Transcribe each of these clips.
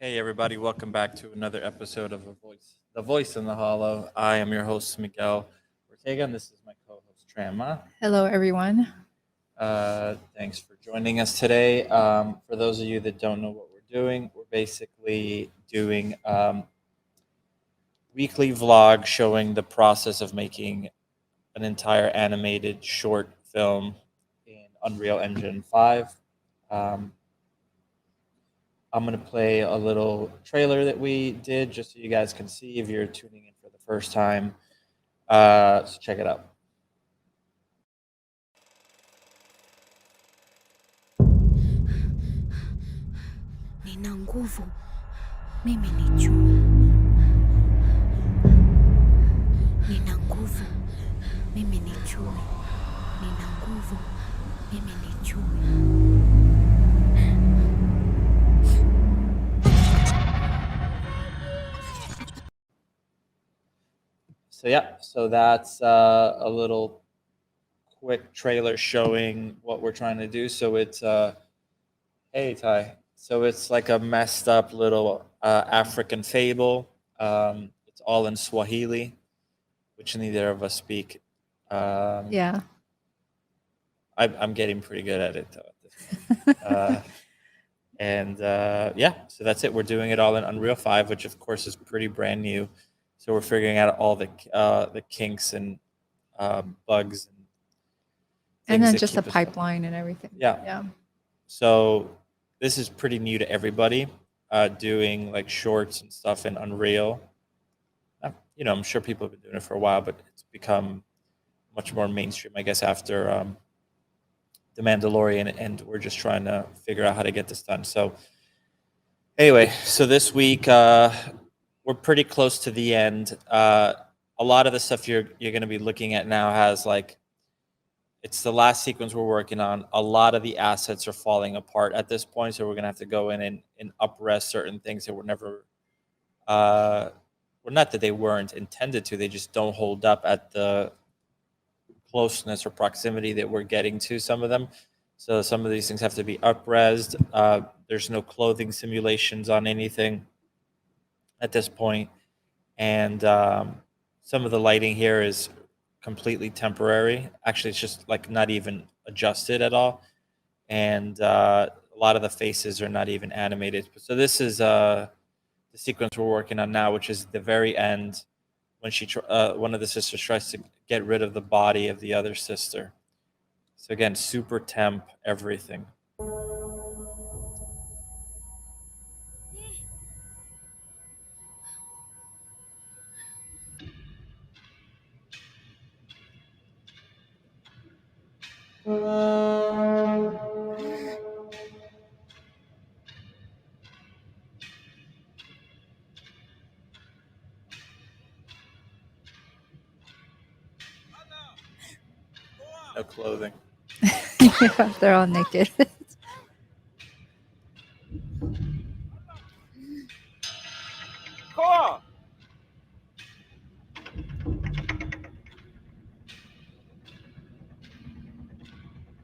Hey everybody, welcome back to another episode of The Voice in the Hollow. I am your host Miguel Ortega, and this is my co-host Tran. Hello, everyone. Thanks for joining us today. For those of you that don't know what we're doing, we're basically doing weekly vlog showing the process of making an entire animated short film in Unreal Engine 5. I'm going to play a little trailer that we did just so you guys can see if you're tuning in for the first time. So check it out. Nina nguvu, mimi ni juu. Nina nguvu, mimi ni juu. Nina nguvu, mimi ni juu. So that's a little quick trailer showing what we're trying to do. So it's hey Ty. So it's like a messed up little African fable. It's all in Swahili, which neither of us speak. Yeah. I'm getting pretty good at it though at this point. Yeah, so that's it. We're doing it all in Unreal 5, which of course is pretty brand new. So we're figuring out all the kinks and bugs And things then that just the keep us- pipeline and everything. Yeah. Yeah. So this is pretty new to everybody, doing like shorts and stuff in Unreal. I'm sure people have been doing it for a while, but it's become much more mainstream, I guess, after The Mandalorian, and we're just trying to figure out how to get this done. So anyway, so this week we're pretty close to the end. A lot of the stuff you're going to be looking at now has it's the last sequence we're working on. A lot of the assets are falling apart at this point, so we're going to have to go in and up-res certain things that were never, well, not that they weren't intended to, they just don't hold up at the closeness or proximity that we're getting to some of them. So some of these things have to be up-resed. There's no clothing simulations on anything at this point. And some of the lighting here is completely temporary. Actually, it's just like not even adjusted at all. And a lot of the faces are not even animated. So this is the sequence we're working on now, which is the very end when one of the sisters tries to get rid of the body of the other sister. So again, super temp everything. No clothing. Yeah, they're all naked.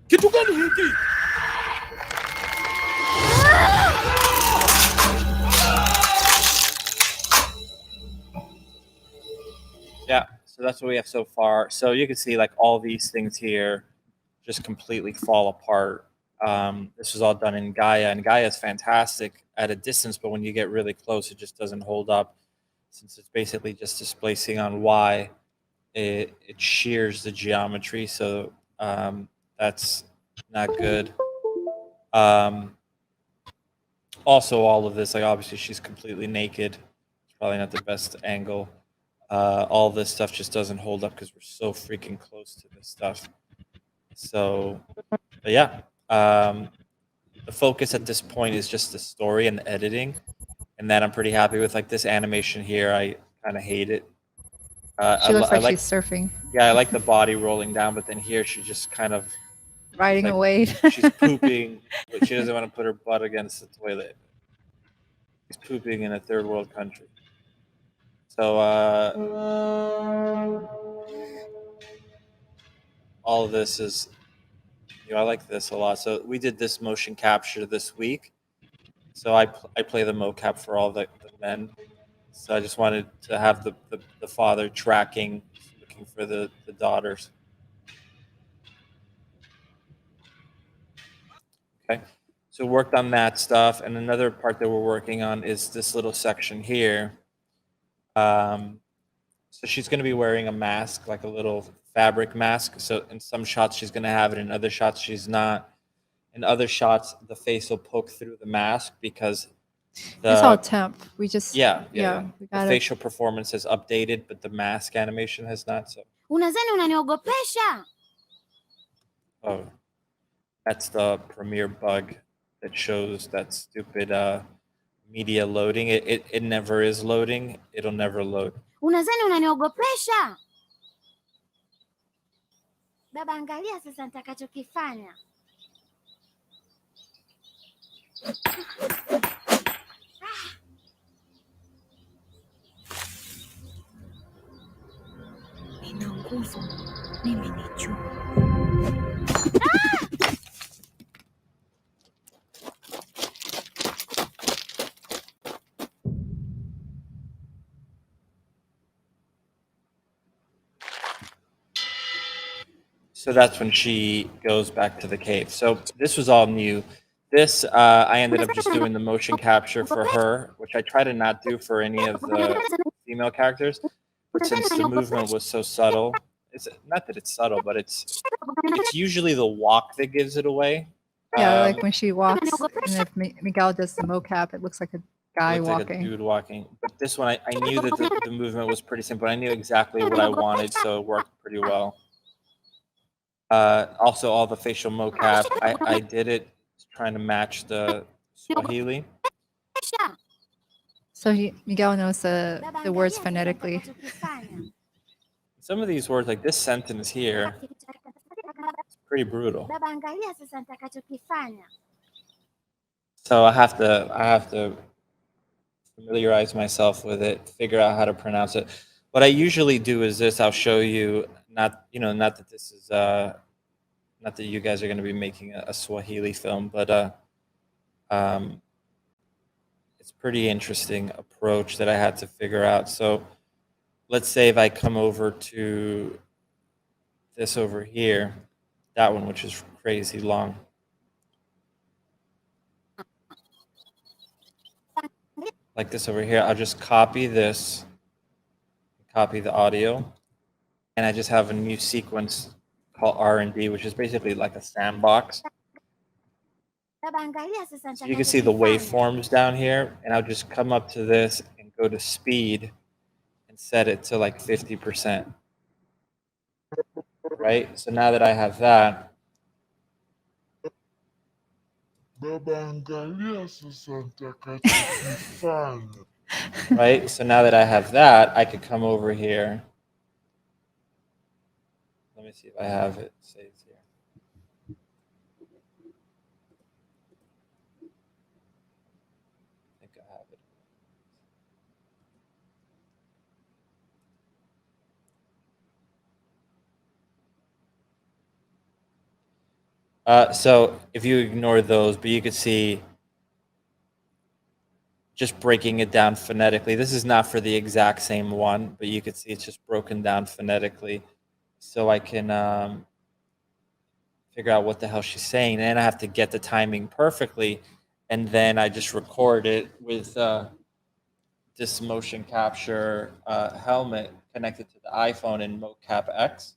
Kitu gani hiki? Yeah, so that's what we have so far. So you can see like all these things here just completely fall apart. This was all done in Gaia, and Gaia is fantastic at a distance, but when you get really close, it just doesn't hold up. Since it's basically just displacing on Y, it shears the geometry, so that's not good. Also, all of this, like obviously she's completely naked. It's probably not the best angle. All this stuff just doesn't hold up because we're so freaking close to this stuff. So, but yeah, the focus at this point is just the story and the editing, and that I'm pretty happy with. Like this animation here, I kind of hate it. She looks like she's surfing, Yeah, I like the body rolling down, but then here she just kind of riding like- a wave. she's pooping, but she doesn't want to put her butt against the toilet. She's pooping in a third world country. So all of this is, I like this a lot. So we did this motion capture this week, So I play the mocap for all the men. So I just wanted to have the father tracking, looking for the daughters. Okay, so worked on that stuff, and another part that we're working on is this little section here. So she's going to be wearing a mask, like a little fabric mask. So in some shots she's going to have it, in other shots she's not. In other shots, the face will poke through the mask because it's all temp. We just we gotta... the facial performance has updated, but the mask animation has not. So Unadhani unaniogopesha? oh, that's the Premiere bug that shows that stupid media loading. It never is loading. It'll never load. Unadhani unaniogopesha? Baba, angalia sasa nitakachokifanya. Nina nguvu, mimi ni chui. So that's when she goes back to the cave. So this was all new. This, I ended up just doing the motion capture for her, which I try to not do for any of the female characters. But since the movement was so subtle, it's not that it's subtle, but it's usually the walk that gives it away. Yeah, like when she walks, and if Miguel does the mocap, it looks like a guy walking. Like a dude walking. But this one, I knew that the movement was pretty simple. I knew exactly what I wanted, so it worked pretty well. Also, all the facial mocap, I did it trying to match the Swahili. So Miguel knows the words phonetically. Some of these words, like this sentence here, it's pretty brutal. So I have to familiarize myself with it, figure out how to pronounce it. What I usually do is this. I'll show you, not that this is not that you guys are going to be making a Swahili film, but it's pretty interesting approach that I had to figure out. So let's say if I come over to this over here, that one, which is crazy long. Like this over here, I'll just copy this, copy the audio, and I just have a new sequence called R&D, which is basically like a sandbox. So you can see the waveforms down here, and I'll just come up to this and go to speed and set it to like 50%. Right? So now that I have that, right? So now that I have that, I could come over here. Let me see if I have it saved here. I think I have it. So if you ignore those, but you could see just breaking it down phonetically. This is not for the exact same one, but you could see it's just broken down phonetically. So I can figure out what the hell she's saying. And I have to get the timing perfectly. And then I just record it with this motion capture helmet connected to the iPhone in Mocap X.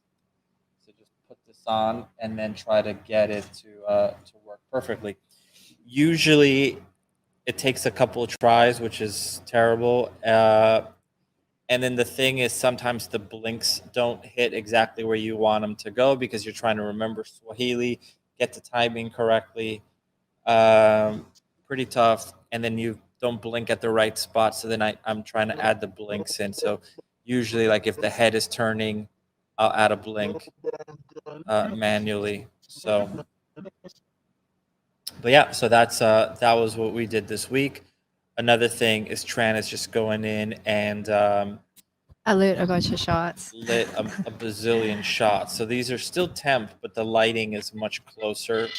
So just put this on and then try to get it to work perfectly. Usually it takes a couple of tries, which is terrible. And then the thing is, sometimes the blinks don't hit exactly where you want them to go because you're trying to remember Swahili, get the timing correctly. Pretty tough. And then you don't blink at the right spot. So then I'm trying to add the blinks in. So usually, like if the head is turning, I'll add a blink manually. So, but yeah, so that was what we did this week. Another thing is Tran is just going in and I lit a bunch of shots. Lit a bazillion shots. So these are still temp, but the lighting is much closer.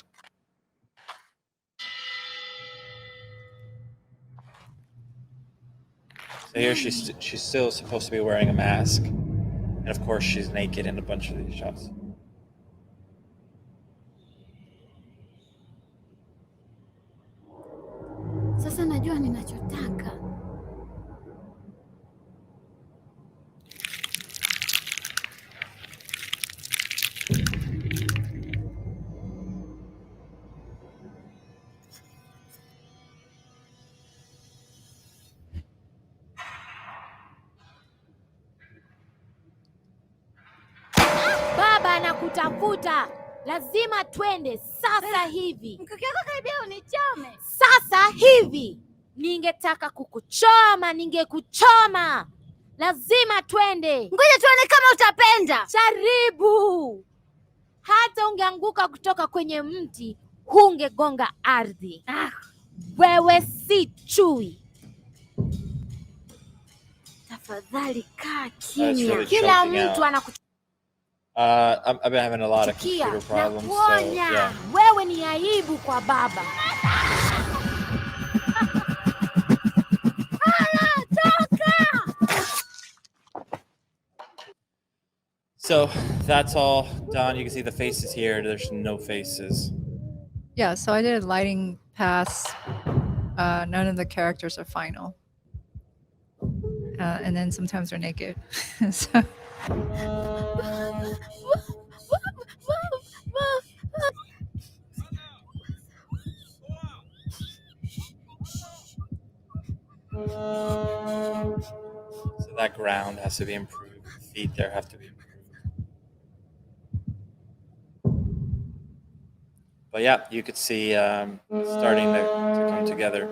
So here she's still supposed to be wearing a mask, and of course she's naked in a bunch of these shots. Sasa najua ninachotaka. Baba anakutafuta. Lazima twende sasa hivi. Mkaka yako karibia unichome. Sasa hivi. Ningetaka kukuchoma, ningekuchoma. Lazima twende. Ngoja tuone kama utapenda. Jaribu. Hata ungeanguka kutoka kwenye mti, hungegonga ardhi. Wewe si chui. Tafadhali kaa kimya. really Kila choking out. mtu anakuchukia. I've been having a lot of computer problems, so yeah. Wewe ni aibu kwa baba. So that's all done. You can see the faces here. There's no faces. Yeah, so I did a lighting pass. None of the characters are final. And then sometimes they're naked. So So that ground has to be improved. The feet there have to be improved. But yeah, you could see starting to come together.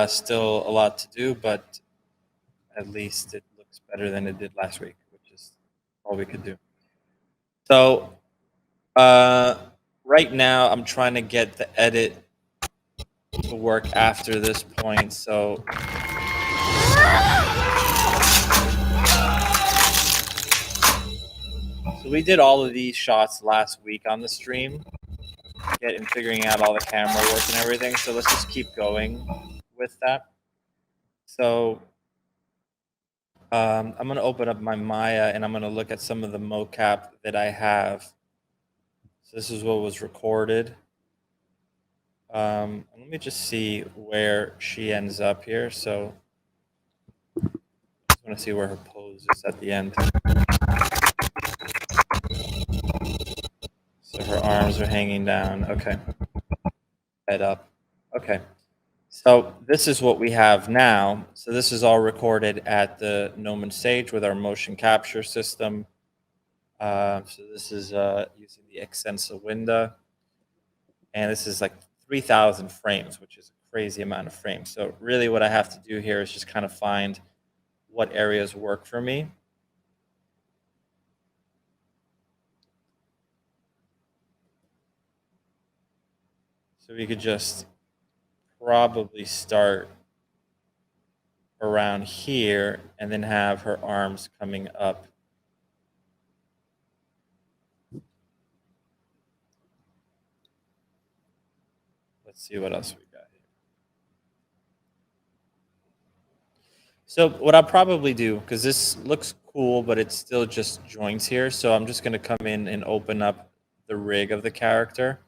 Still a lot to do, but at least it looks better than it did last week, which is all we could do. So right now I'm trying to get the edit to work after this point. So we did all of these shots last week on the stream, figuring out all the camera work and everything. So let's just keep going with that. So I'm going to open up my Maya and I'm going to look at some of the mocap that I have. So this is what was recorded. Let me just see where she ends up here. So I just want to see where her pose is at the end. So her arms are hanging down. Okay. Head up. Okay. So this is what we have now. So this is all recorded at the Gnomon stage with our motion capture system. So this is using the Extensa window. And this is like 3,000 frames, which is a crazy amount of frames. So really what I have to do here is just kind of find what areas work for me. So we could just probably start around here and then have her arms coming up. Let's see what else we got here. So what I'll probably do, because this looks cool, but it's still just joints here. So I'm just going to come in and open up the rig of the character.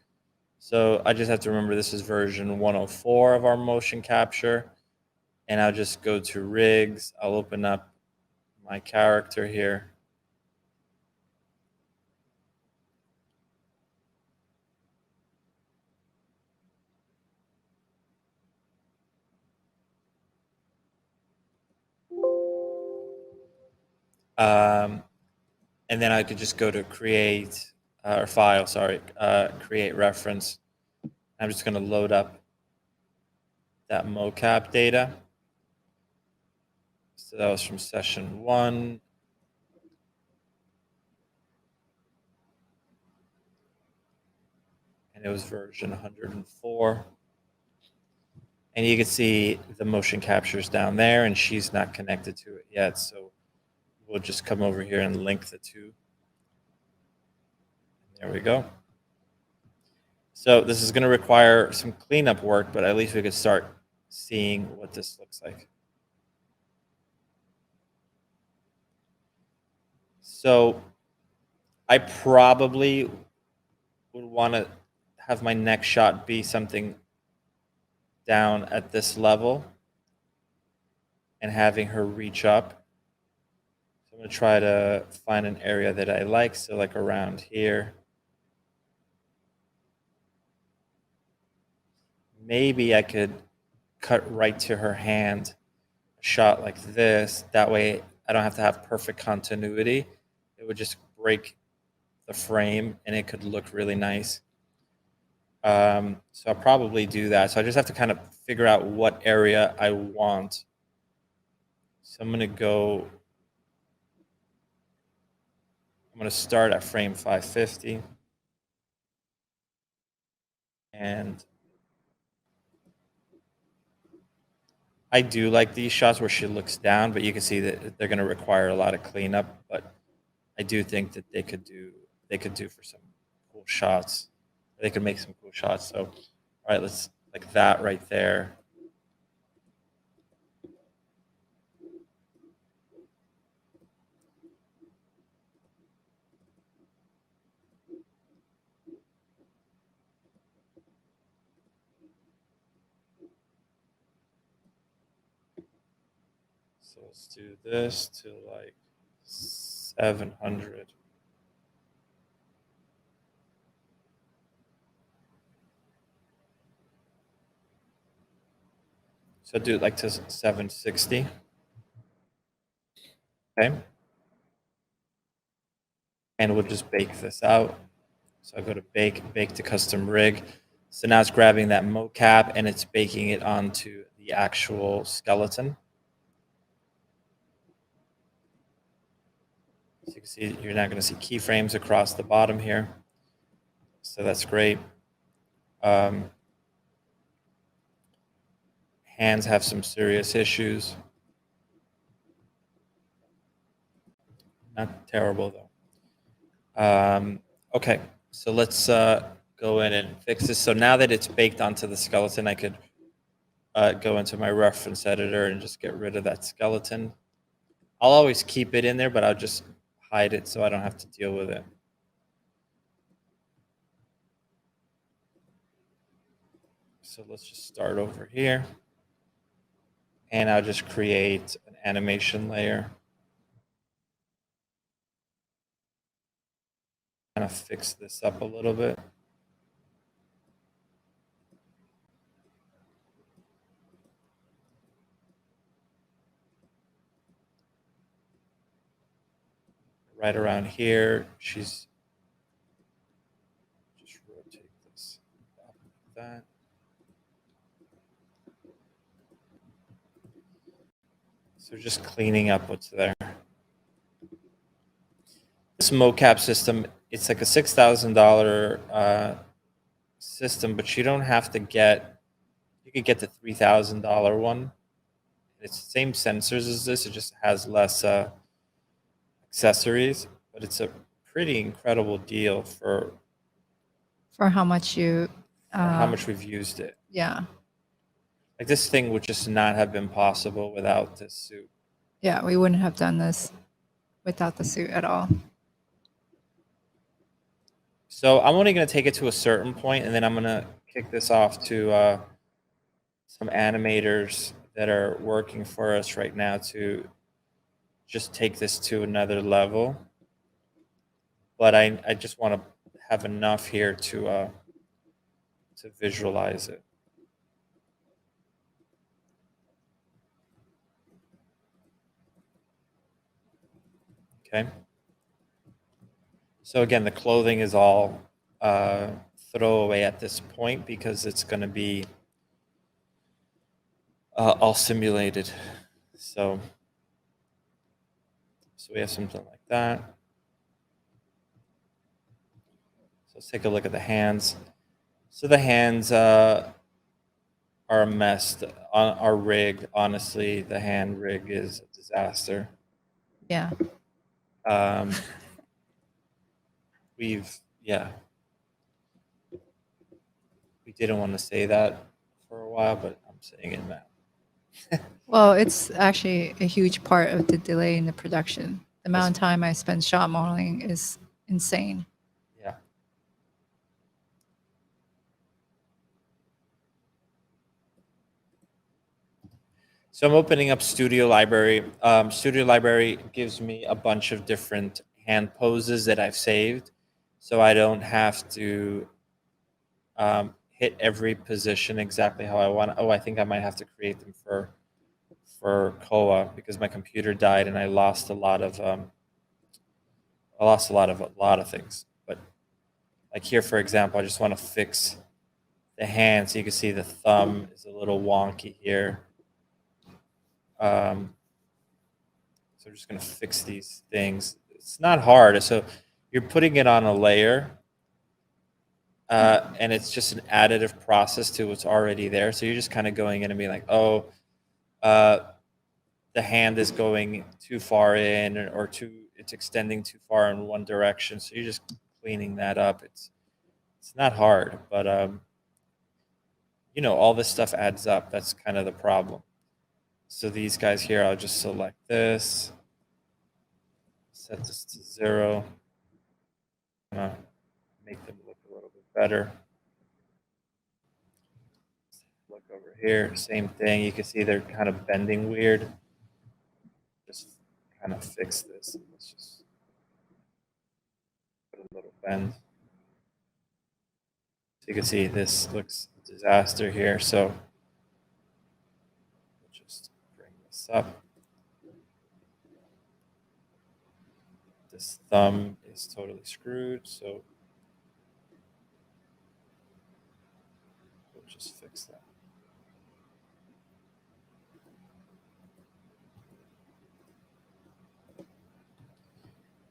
So I just have to remember this is version 104 of our motion capture. And I'll just go to rigs. I'll open up my character here. And then I could just go to create or file, sorry, create reference. I'm just going to load up that mocap data. So that was from session 1. And it was version 104. And you can see the motion captures down there, and she's not connected to it yet. So we'll just come over here and link the two. There we go. So this is going to require some cleanup work, but at least we could start seeing what this looks like. So I probably would want to have my next shot be something down at this level and having her reach up. So I'm going to try to find an area that I like. So like around here. Maybe I could cut right to her hand, a shot like this. That way I don't have to have perfect continuity. It would just break the frame and it could look really nice. So I'll probably do that. So I just have to kind of figure out what area I want. So I'm going to start at frame 550. And I do like these shots where she looks down, but you can see that they're going to require a lot of cleanup. But I do think that they could do for some cool shots. They could make some cool shots. So, all right, let's like that right there. So let's do this to like 700. So do it like to 760. Okay. And we'll just bake this out. So I go to bake to custom rig. So now it's grabbing that mocap and it's baking it onto the actual skeleton. So you can see you're now going to see keyframes across the bottom here. So that's great. Hands have some serious issues. Not terrible though. Okay, so let's go in and fix this. So now that it's baked onto the skeleton, I could go into my reference editor and just get rid of that skeleton. I'll always keep it in there, but I'll just hide it so I don't have to deal with it. So let's just start over here. And I'll just create an animation layer. Kind of fix this up a little bit. Right around here, she's just rotate this up like that. So just cleaning up what's there. This mocap system, it's like a $6,000 system, but you don't have to get, you could get the $3,000 one. It's the same sensors as this, it just has less accessories, but it's a pretty incredible deal for how much you how much we've used it. Yeah. Like this thing would just not have been possible without this suit. Yeah, we wouldn't have done this without the suit at all. So I'm only going to take it to a certain point, and then I'm going to kick this off to some animators that are working for us right now to just take this to another level. But I just want to have enough here to visualize it. Okay. So again, the clothing is all throwaway at this point because it's going to be all simulated. So we have something like that. So let's take a look at the hands. So the hands are a mess. Our rig, honestly, the hand rig is a disaster. Yeah. We didn't want to say that for a while, but I'm saying it now. Well, it's actually a huge part of the delay in the production. The amount of time I spend shot modeling is insane. Yeah. So I'm opening up Studio Library. Studio Library gives me a bunch of different hand poses that I've saved, so I don't have to hit every position exactly how I want. Oh, I think I might have to create them for Koa because my computer died and I lost a lot of a lot of things. But like here, for example, I just want to fix the hand, so you can see the thumb is a little wonky here. So I'm just going to fix these things. It's not hard. So you're putting it on a layer, and it's just an additive process to what's already there. So you're just kind of going in and being like, oh, the hand is going too far in, or it's extending too far in one direction. So you're just cleaning that up. It's not hard, but you know, all this stuff adds up. That's kind of the problem. So these guys here, I'll just select this, set this to 0, make them look a little bit better. Look over here, same thing. You can see they're kind of bending weird. Just kind of fix this. Let's just put a little bend. So you can see this looks a disaster here. So we'll just bring this up. This thumb is totally screwed, so we'll just fix that.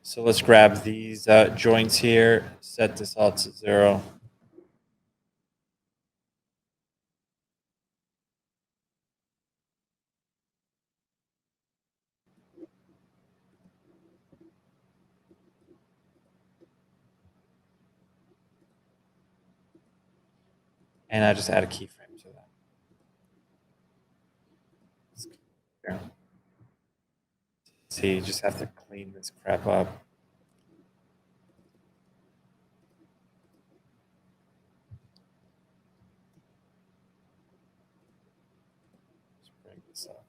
So let's grab these joints here, set this all to 0. And I just add a keyframe to that. See, you just have to clean this crap up. Just bring this up.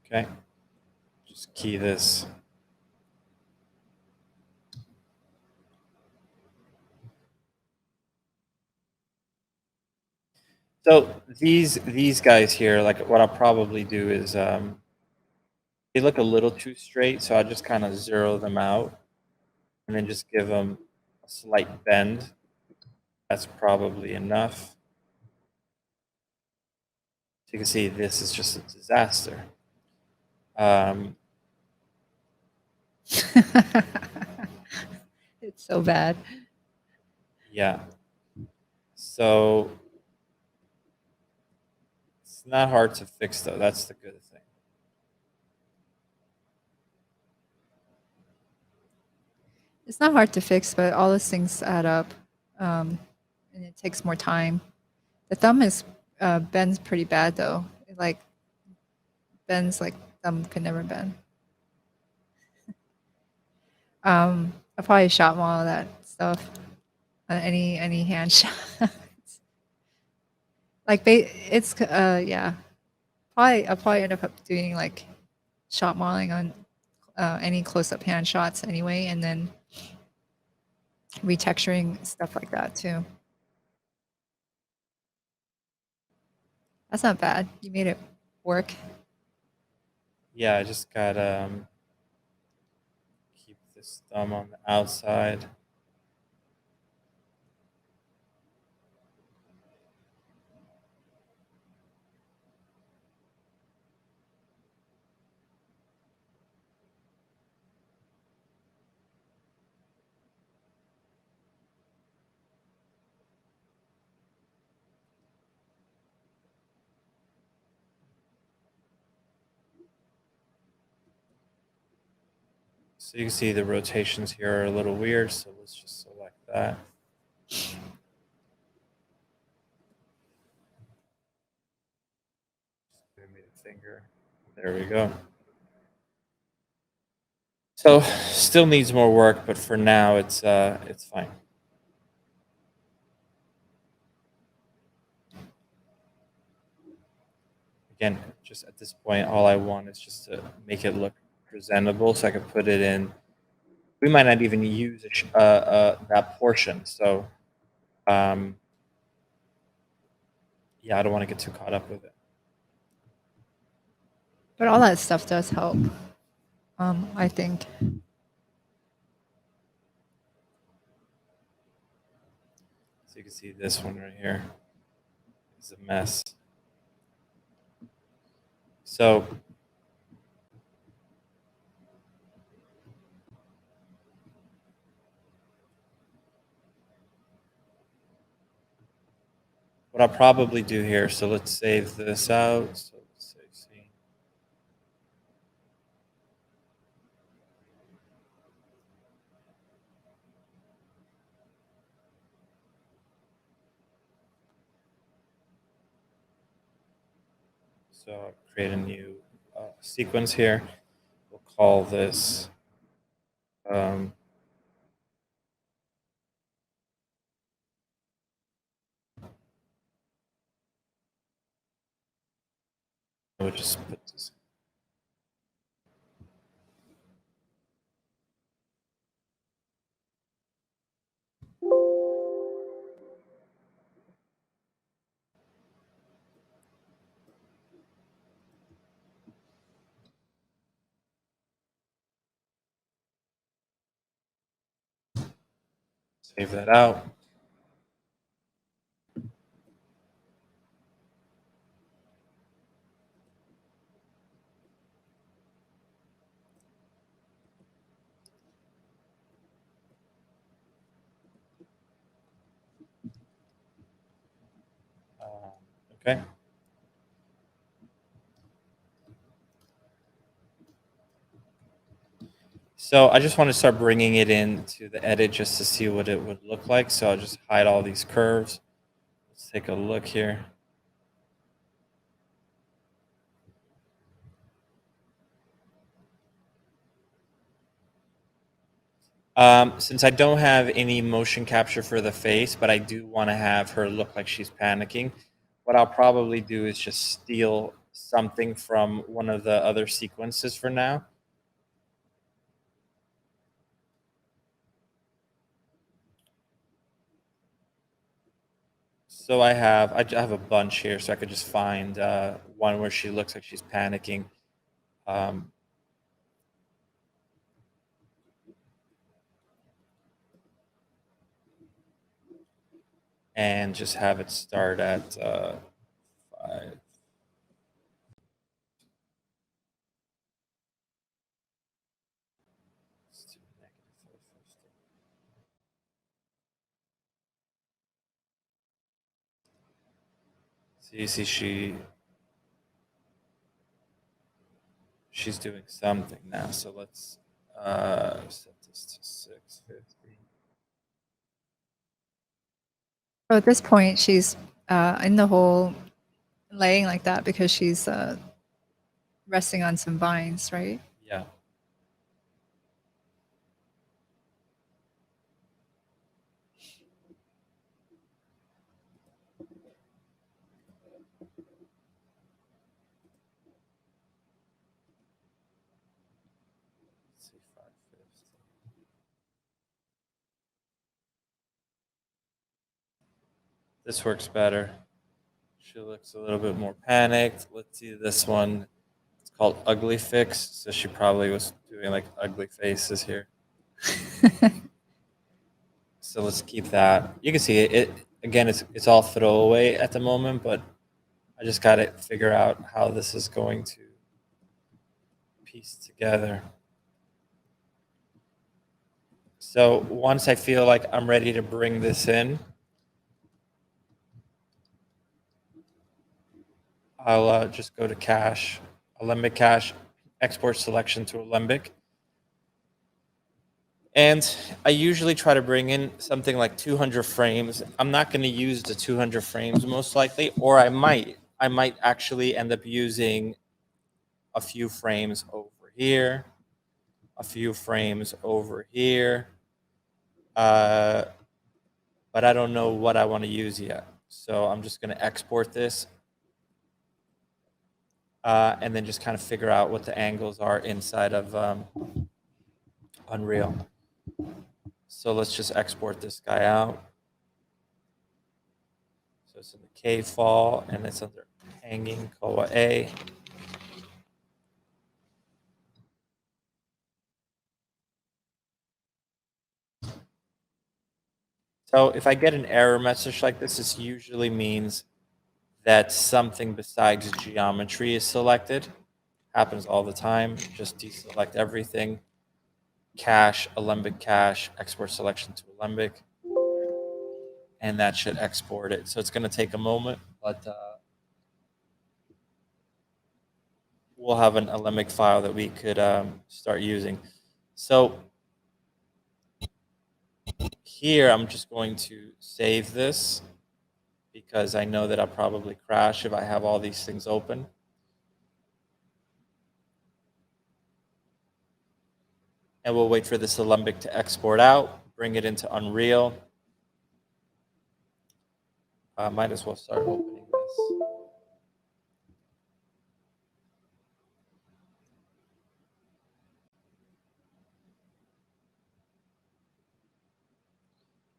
Okay, just key this. So these guys here, like what I'll probably do is they look a little too straight, so I'll just kind of zero them out and then just give them a slight bend. That's probably enough. So you can see this is just a disaster. It's so bad. Yeah. So it's not hard to fix, though. That's the good thing. It's not hard to fix, but all those things add up, and it takes more time. The thumb is bends pretty bad though. It like bends like thumb could never bend. I'll probably shot model that stuff. Any hand shot. Like it's yeah. I'll probably end up doing like shot modeling on any close-up hand shots anyway, and then retexturing stuff like that too. That's not bad. You made it work. Yeah, I just got keep this thumb on the outside. So you can see the rotations here are a little weird, so let's just select that. Give me the finger. There we go. So still needs more work, but for now it's fine. Again, just at this point, all I want is just to make it look presentable, so I can put it in. We might not even use that portion, so yeah, I don't want to get too caught up with it. But all that stuff does help, I think. So you can see this one right here is a mess. So what I'll probably do here, so let's save this out. So let's save scene. So I'll create a new sequence here. We'll call this we'll just put this. Save that out. Okay. So I just want to start bringing it into the edit just to see what it would look like. So I'll just hide all these curves. Let's take a look here. Since I don't have any motion capture for the face, but I do want to have her look like she's panicking, what I'll probably do is just steal something from one of the other sequences for now. So I have a bunch here, so I could just find one where she looks like she's panicking. And just have it start at 5. So you see she's doing something now. So let's set this to 650. So at this point, she's in the hole, laying like that because she's resting on some vines, right? Yeah. Let's see, 550. This works better. She looks a little bit more panicked. Let's see this one. It's called Ugly Fix. So she probably was doing like ugly faces here. So let's keep that. You can see it again, it's all throwaway at the moment, but I just got to figure out how this is going to piece together. So once I feel like I'm ready to bring this in, I'll just go to cache, Alembic cache, export selection to Alembic. And I usually try to bring in something like 200 frames. I'm not going to use the 200 frames most likely, or I might actually end up using a few frames over here, a few frames over here. But I don't know what I want to use yet. So I'm just going to export this and then just kind of figure out what the angles are inside of Unreal. So let's just export this guy out. So it's in the K fall and it's under hanging COA A. So if I get an error message like this usually means that something besides geometry is selected. Happens all the time. Just deselect everything. Cache, Alembic cache, export selection to Alembic. And that should export it. So it's going to take a moment, but we'll have an Alembic file that we could start using. So here I'm just going to save this because I know that I'll probably crash if I have all these things open. And we'll wait for this Alembic to export out, bring it into Unreal. Might as well start opening this.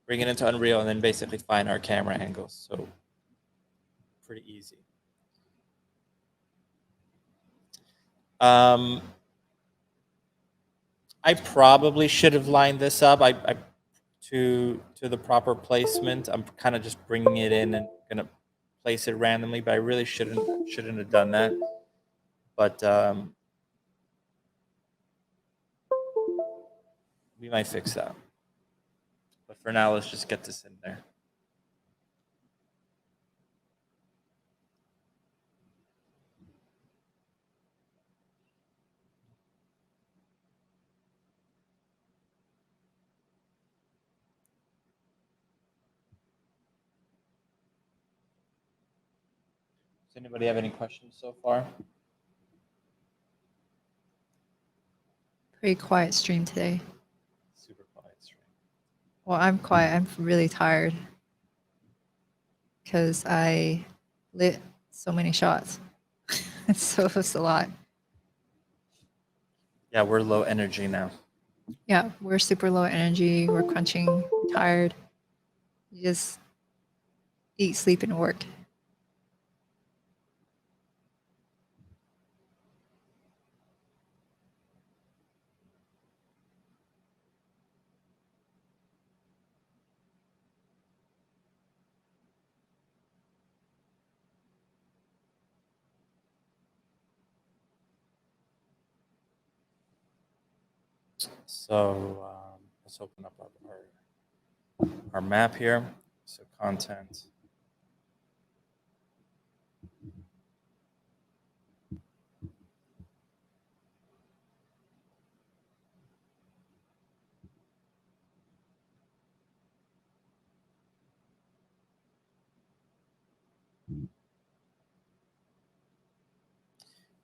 Bring it into Unreal and then basically find our camera angles. So pretty easy. I probably should have lined this up. To the proper placement. I'm kind of just bringing it in and gonna place it randomly, but I really shouldn't have done that. But we might fix that. But for now, let's just get this in there. Does anybody have any questions so far? Pretty quiet stream today. Super quiet stream. Well, I'm quiet. I'm really tired because I lit so many shots. So it's a lot. Yeah, we're low energy now. Yeah, we're super low energy. We're crunching, we're tired. You just eat, sleep, and work. So let's open up our map here. So content.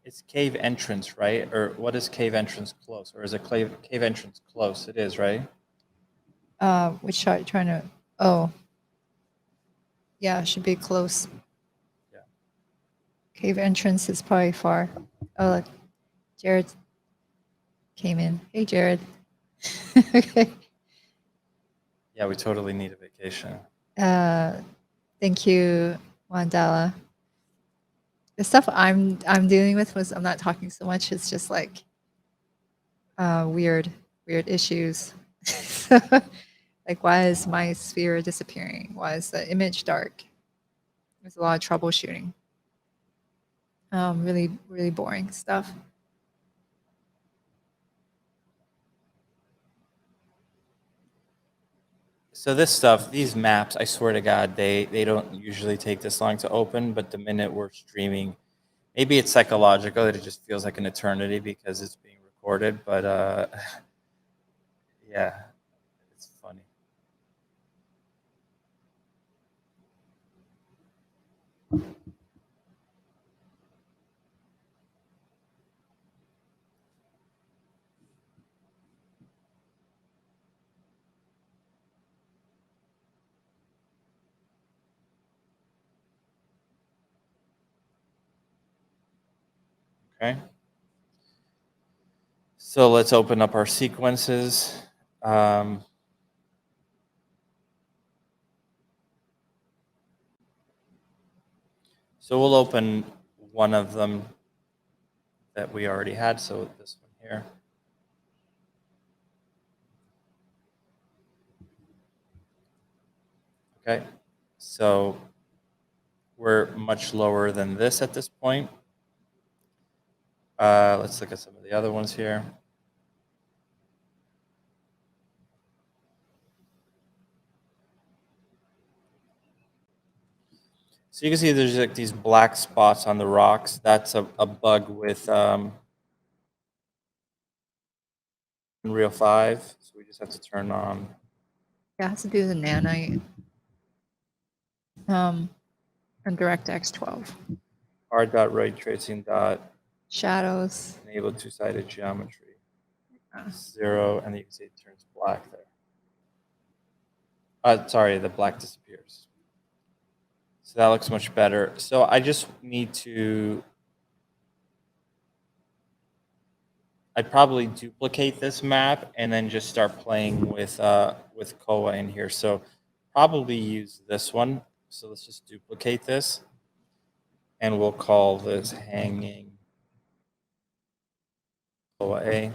It's cave entrance, right? Or what is cave entrance close? Or is it cave entrance close? It is, right? Which shot you trying to? Oh, yeah, it should be close. Yeah. Cave entrance is probably far. Oh, look, Jared came in. Hey, Jared. Okay. Yeah, we totally need a vacation. Thank you, Mandala. The stuff I'm dealing with was I'm not talking so much. It's just like weird issues. Like, why is my sphere disappearing? Why is the image dark? There's a lot of troubleshooting. Really boring stuff. So this stuff, these maps, I swear to God, they don't usually take this long to open, but the minute we're streaming, maybe it's psychological, it just feels like an eternity because it's being recorded, but Yeah, it's funny. Okay. So let's open up our sequences. So we'll open one of them that we already had. So this one here. Okay. So we're much lower than this at this point. Let's look at some of the other ones here. So you can see there's like these black spots on the rocks. That's a bug with Unreal 5. So we just have to turn on. Yeah, it has to do the nanite. And DirectX 12. R.ray tracing dot Shadows. enable two-sided geometry. 0, and you can see it turns black there. Sorry, the black disappears. So that looks much better. So I just need to, I'd probably duplicate this map and then just start playing with Koa in here. So probably use this one. So let's just duplicate this. And we'll call this hanging Koa A.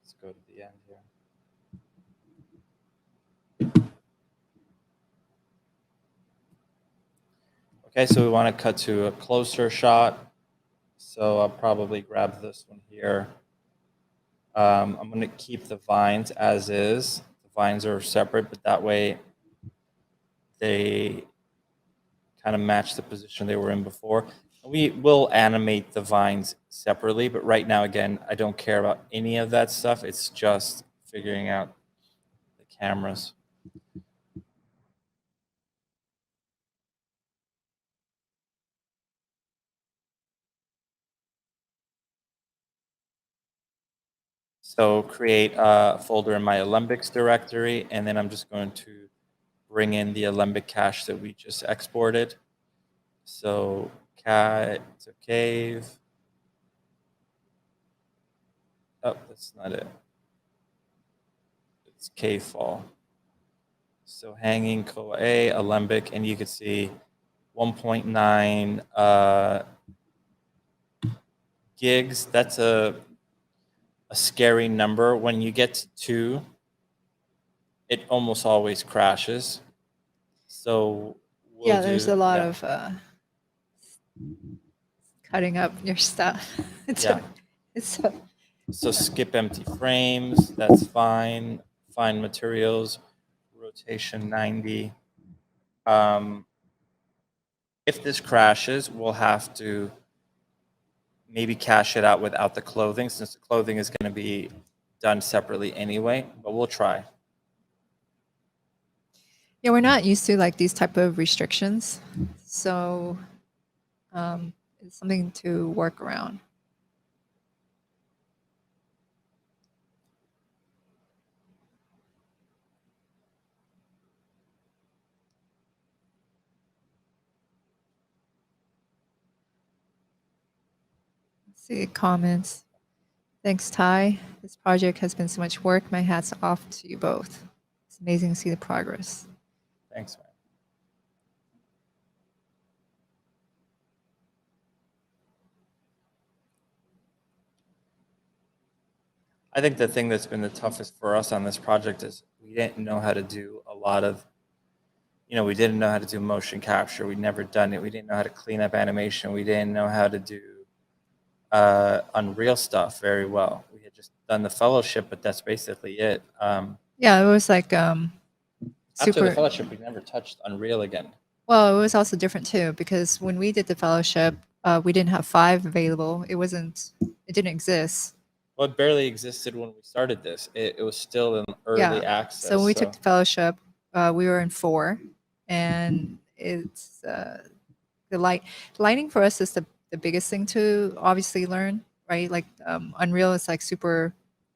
Let's go to the end here. Okay, so we want to cut to a closer shot. So I'll probably grab this one here. I'm going to keep the vines as is. The vines are separate, but that way they kind of match the position they were in before. We will animate the vines separately, but right now, again, I don't care about any of that stuff. It's just figuring out the cameras. So create a folder in my Alembics directory, and then I'm just going to bring in the Alembic cache that we just exported. So it's a cave. Oh, that's not it. It's cave fall. So hanging Koa A, Alembic, and you can see 1.9 gigs. That's a scary number. When you get to 2, it almost always crashes. So there's a lot of cutting up your stuff. So skip empty frames. That's fine. Find materials. Rotation 90. If this crashes, we'll have to maybe cache it out without the clothing, since the clothing is going to be done separately anyway, but we'll try. Yeah, we're not used to like these type of restrictions. So it's something to work around. See comments. Thanks, Ty. This project has been so much work. My hat's off to you both. It's amazing to see the progress. Thanks, man. I think the thing that's been the toughest for us on this project is we didn't know how to do a lot of, we didn't know how to do motion capture. We'd never done it. We didn't know how to clean up animation. We didn't know how to do Unreal stuff very well. We had just done the fellowship, but that's basically it. Yeah, it was like After the fellowship, we never touched Unreal again. Well, it was also different too, because when we did the fellowship, we didn't have 5 available. It didn't exist. Well, it barely existed when we started this. It was still in early access. So when we took the fellowship, we were in 4, and it's lighting for us is the biggest thing to obviously learn, right? Like Unreal is like super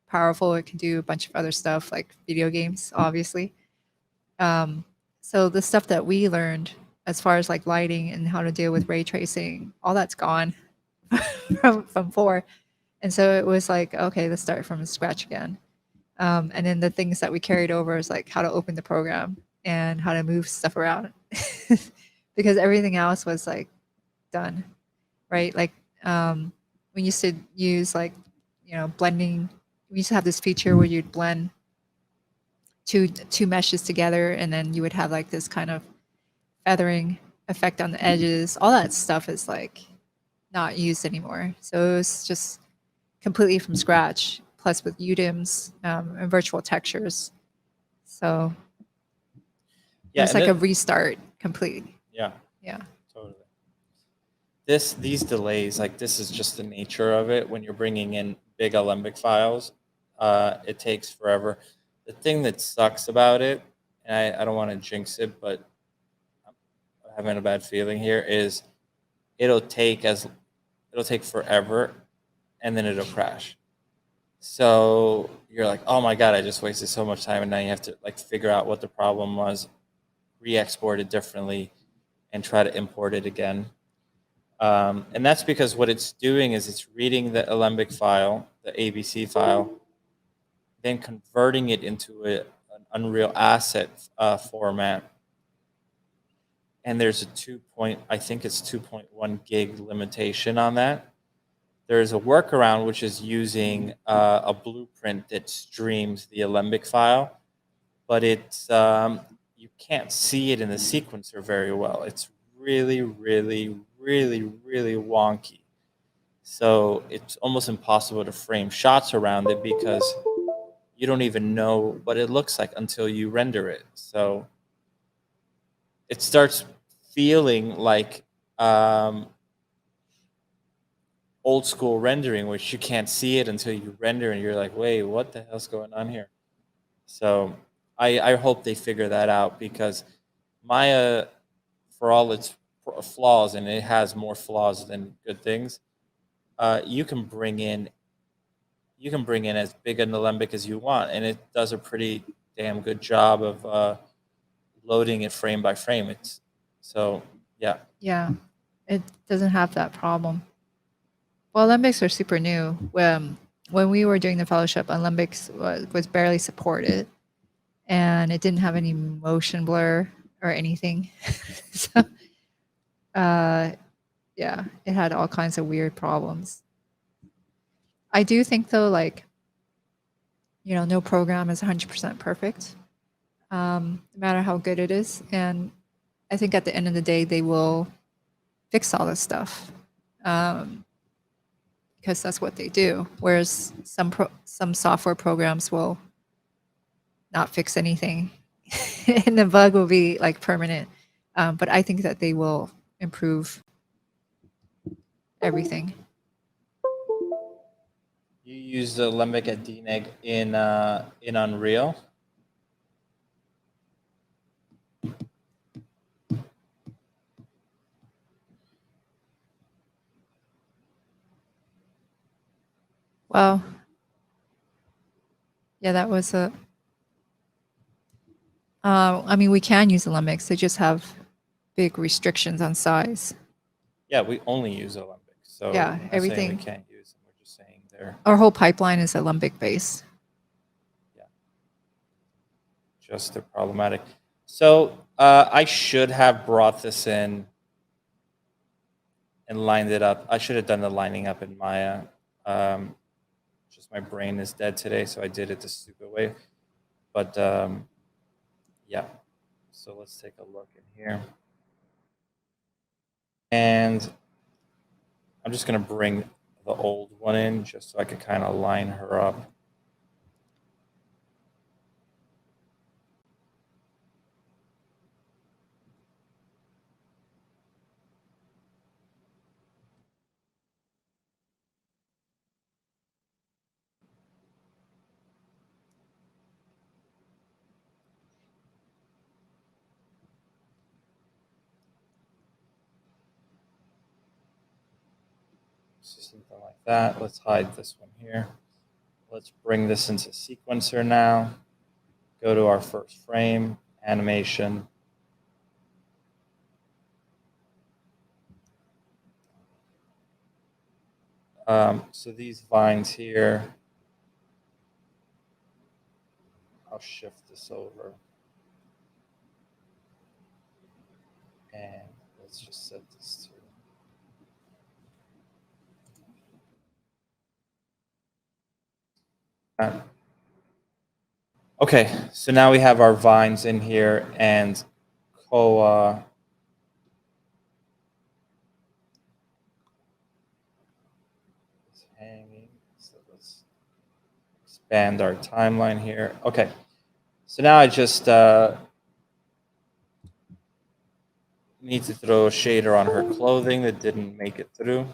powerful. It can do a bunch of other stuff like video games, obviously. So the stuff that we learned as far as like lighting and how to deal with ray tracing, all that's gone from 4. And so it was like, okay, let's start from scratch again. And then the things that we carried over is like how to open the program and how to move stuff around because everything else was like done, right? Like we used to use like, blending. We used to have this feature where you'd blend two meshes together, and then you would have like this kind of feathering effect on the edges. All that stuff is like not used anymore. So it was just completely from scratch, plus with UDIMs and virtual textures. So yeah, it's like a restart completely. Yeah. Yeah. Totally. These delays, like this is just the nature of it. When you're bringing in big Alembic files, it takes forever. The thing that sucks about it, and I don't want to jinx it, but I'm having a bad feeling here, is it'll take forever, and then it'll crash. So you're like, oh my god, I just wasted so much time, and now you have to like figure out what the problem was, re-export it differently, and try to import it again. And that's because what it's doing is it's reading the Alembic file, the ABC file, then converting it into an Unreal asset format. And there's I think it's 2.1 gig limitation on that. There's a workaround, which is using a blueprint that streams the Alembic file, but it's you can't see it in the sequencer very well. It's really, really, really, really wonky. So it's almost impossible to frame shots around it because you don't even know what it looks like until you render it. So it starts feeling like old school rendering, which you can't see it until you render, and you're like, wait, what the hell's going on here? So I hope they figure that out, because Maya, for all its flaws, and it has more flaws than good things, you can bring in as big an Alembic as you want, and it does a pretty damn good job of loading it frame by frame. Yeah. Yeah, it doesn't have that problem. Well, Alembics are super new. When we were doing the fellowship, Alembics was barely supported, and it didn't have any motion blur or anything. So, yeah, it had all kinds of weird problems. I do think though, like, no program is 100% perfect, no matter how good it is. And I think at the end of the day, they will fix all this stuff. Because that's what they do. Whereas some software programs will not fix anything, and the bug will be like permanent. But I think that they will improve everything. You use the Alembic at DNEG in Unreal. Well, yeah, that was a. I mean, we can use Alembics. They just have big restrictions on size. Yeah, we only use Alembic. So Yeah, we're not everything. saying we can't use them. We're just saying they're. Our whole pipeline is Alembic based. Yeah. Just they're problematic. So I should have brought this in and lined it up. I should have done the lining up in Maya. Just my brain is dead today, so I did it the stupid way. But yeah, so let's take a look in here. And I'm just going to bring the old one in just so I could kind of line her up. So something like that. Let's hide this one here. Let's bring this into sequencer now. Go to our first frame, animation. So these vines here, I'll shift this over. And let's just set this to... Okay, so now we have our vines in here, and Koa is hanging. So let's expand our timeline here. Okay, so now I just need to throw a shader on her clothing that didn't make it through.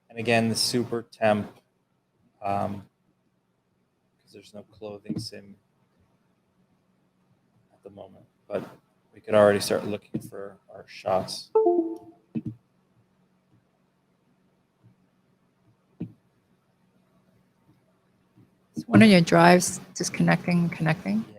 And again, the super temp, because there's no clothing sim at the moment, but we could already start looking for our shots. Is one of your drives disconnecting, connecting? Yeah.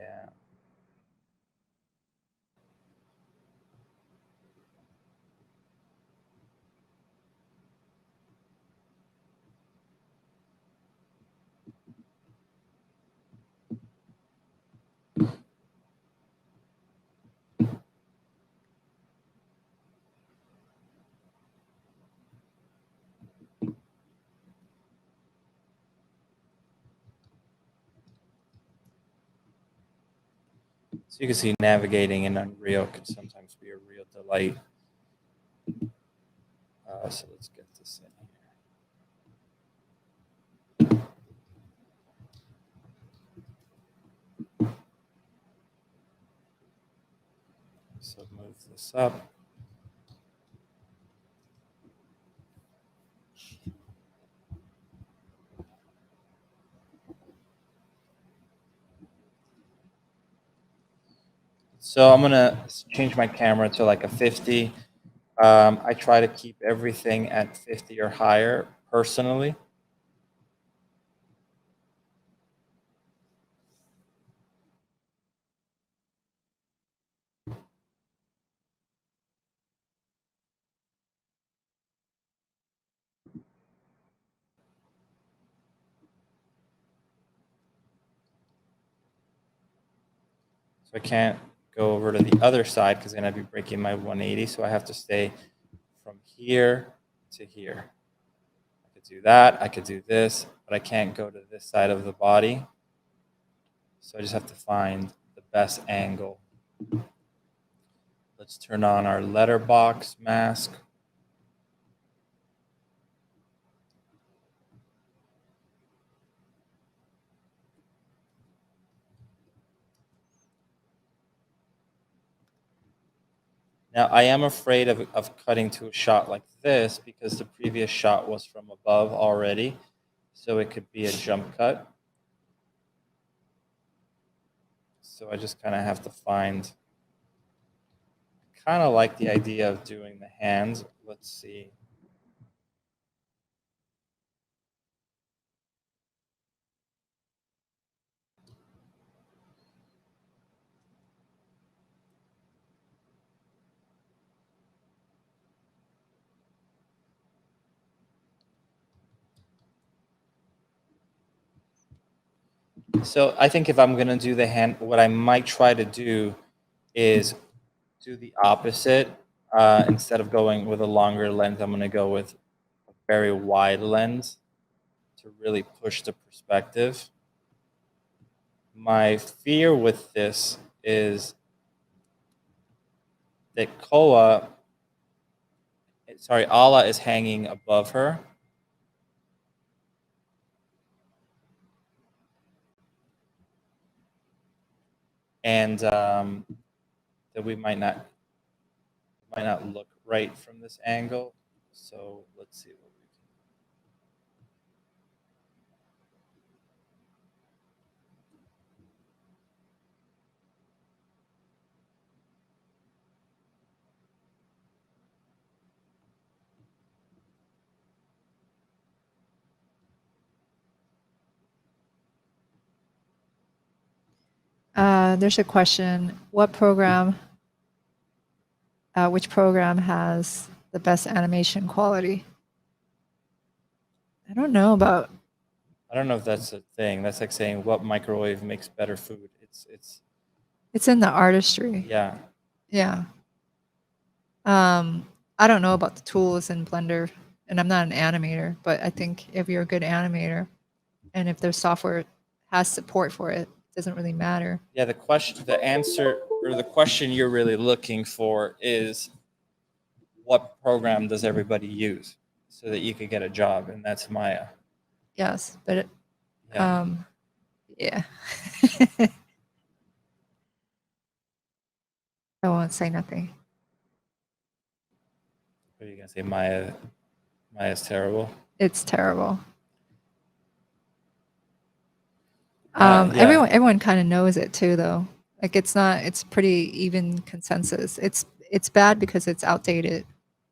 So you can see navigating in Unreal can sometimes be a real delight. So let's get this in here. So move this up. So I'm gonna change my camera to like a 50. I try to keep everything at 50 or higher personally. So I can't go over to the other side because then I'd be breaking my 180. So I have to stay from here to here. I could do that. I could do this, but I can't go to this side of the body. So I just have to find the best angle. Let's turn on our letterbox mask. Now, I am afraid of cutting to a shot like this because the previous shot was from above already. So it could be a jump cut. So I just kind of have to find, kind of like the idea of doing the hands. Let's see. So I think if I'm going to do the hand, what I might try to do is do the opposite. Instead of going with a longer lens, I'm going to go with a very wide lens to really push the perspective. My fear with this is that Ala is hanging above her. And that we might not look right from this angle. So let's see what we There's a question. Which program has the best animation quality? I don't know about. I don't know if that's a thing. That's like saying what microwave makes better food. It's in the artistry. Yeah. Yeah. I don't know about the tools in Blender, and I'm not an animator, but I think if you're a good animator and if their software has support for it, it doesn't really matter. Yeah, the question you're really looking for is what program does everybody use so that you could get a job, and that's Maya. Yes, but Yeah. yeah. I won't say nothing. What are you gonna say? Maya's terrible. It's terrible. Yeah. Everyone kind of knows it too, though. Like it's pretty even consensus. It's bad because it's outdated,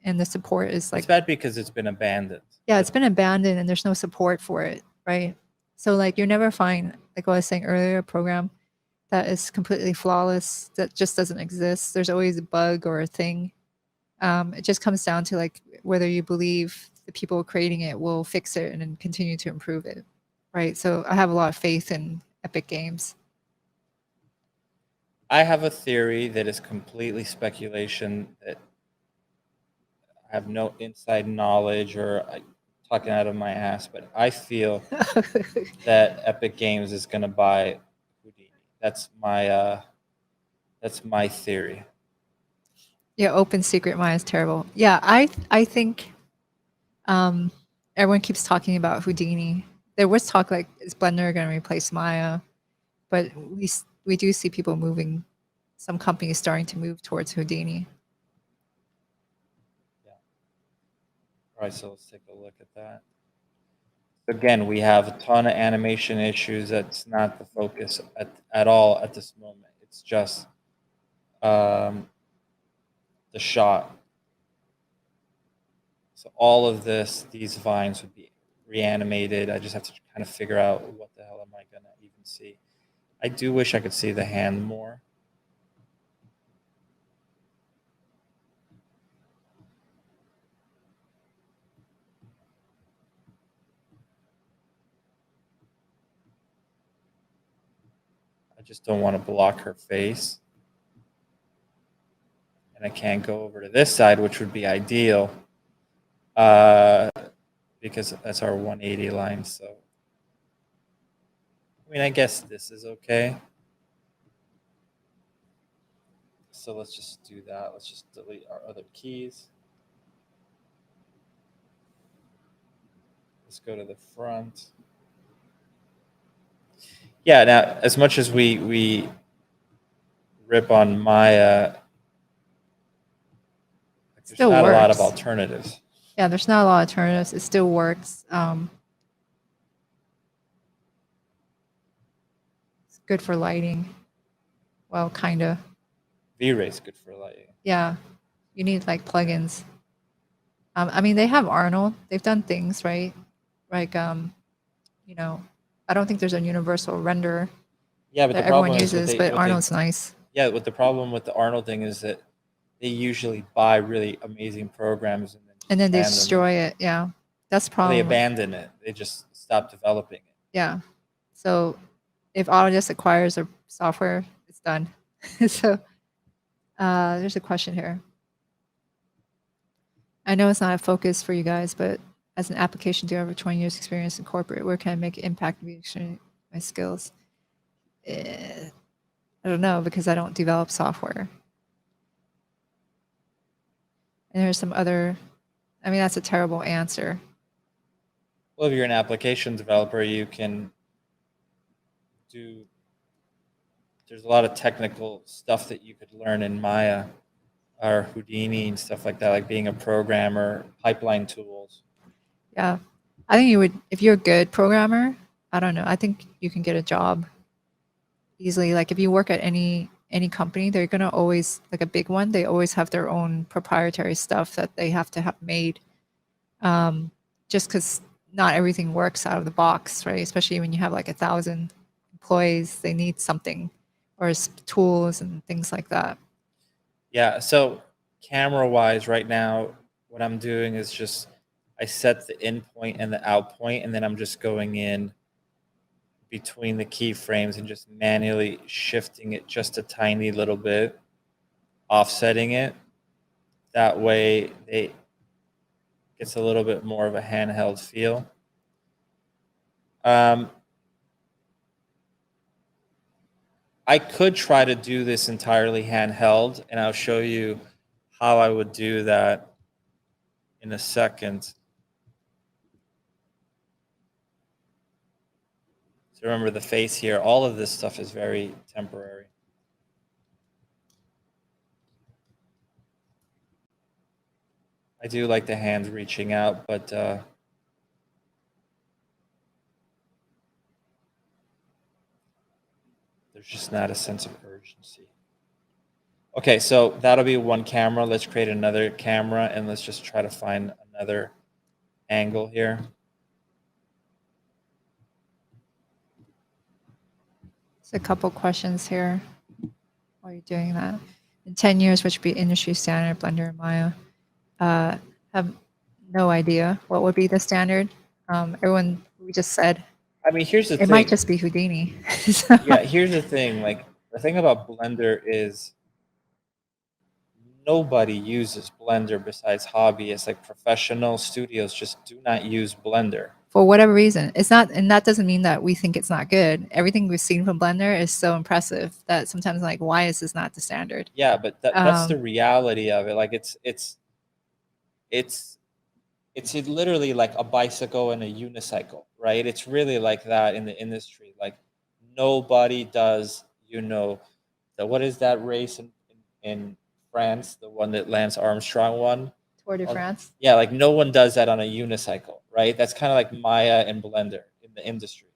and the support is like It's bad because it's been abandoned. yeah, it's been abandoned, and there's no support for it, right? So like you never find, like what I was saying earlier, a program that is completely flawless that just doesn't exist. There's always a bug or a thing. It just comes down to like whether you believe the people creating it will fix it and then continue to improve it, right? So I have a lot of faith in Epic Games. I have a theory that is completely speculation, that I have no inside knowledge or talking out of my ass, but I feel that Epic Games is going to buy Houdini. That's my theory. Yeah, Open Secret Maya is terrible. Yeah, I think everyone keeps talking about Houdini. There was talk like, is Blender going to replace Maya? But we do see people moving, some companies starting to move towards Houdini. Yeah. All right, so let's take a look at that. Again, we have a ton of animation issues. That's not the focus at all at this moment. It's just the shot. So all of these vines would be reanimated. I just have to kind of figure out what the hell am I going to even see. I do wish I could see the hand more. I just don't want to block her face. And I can't go over to this side, which would be ideal, because that's our 180 line. So, I mean, I guess this is okay. So let's just do that. Let's just delete our other keys. Let's go to the front. Yeah, now, as much as we rip on Maya, there's Still not a lot of works. alternatives. Yeah, there's not a lot of alternatives. It still works. It's good for lighting. Well, kind of. V-Ray's good for lighting. Yeah, you need like plugins. I mean, they have Arnold. They've done things, right? Like, you know, I don't think there's a universal renderer Yeah, but that the problem everyone is uses, but Arnold's nice. Yeah, what the problem with the Arnold thing is that they usually buy really amazing programs And then they abandon them. destroy it. Yeah, that's the Well, problem. they abandon it. They just stop developing it. Yeah. So if Autodesk acquires their software, it's done. So there's a question here. I know it's not a focus for you guys, but as an application developer, 20 years experience in corporate, where can I make an impact and be my skills? I don't know, because I don't develop software. And there's some other, I mean, that's a terrible answer. Well, if you're an application developer, you can do, there's a lot of technical stuff that you could learn in Maya or Houdini and stuff like that, like being a programmer, pipeline tools. Yeah. I think you would, if you're a good programmer, I don't know, I think you can get a job easily. Like if you work at any company, they're going to always, like a big one, they always have their own proprietary stuff that they have to have made, just because not everything works out of the box, right? Especially when you have like 1,000 employees, they need something, or tools and things like that. Yeah. So camera wise, right now, what I'm doing is just I set the in point and the out point, and then I'm just going in between the keyframes and just manually shifting it just a tiny little bit, offsetting it. That way it gets a little bit more of a handheld feel. I could try to do this entirely handheld, and I'll show you how I would do that in a second. So remember the face here, all of this stuff is very temporary. I do like the hands reaching out, but there's just not a sense of urgency. Okay, so that'll be one camera. Let's create another camera, and let's just try to find another angle here. So a couple questions here while you're doing that. In 10 years, which would be industry standard, Blender and Maya? Have no idea what would be the standard. Everyone, we just said I mean, here's the thing. it might just be Houdini. So- Yeah, here's the thing. Like, the thing about Blender is nobody uses Blender besides hobbyists. Like, professional studios just do not use Blender. For whatever reason, it's not, and that doesn't mean that we think it's not good. Everything we've seen from Blender is so impressive that sometimes, like, why is this not the standard? Yeah, but that's the reality of it. Like, it's literally like a bicycle and a unicycle, right? It's really like that in the industry. Like, nobody does, what is that race in France, the one that Lance Armstrong won? Tour de France. Yeah, like no one does that on a unicycle, right? That's kind of like Maya and Blender in the industry.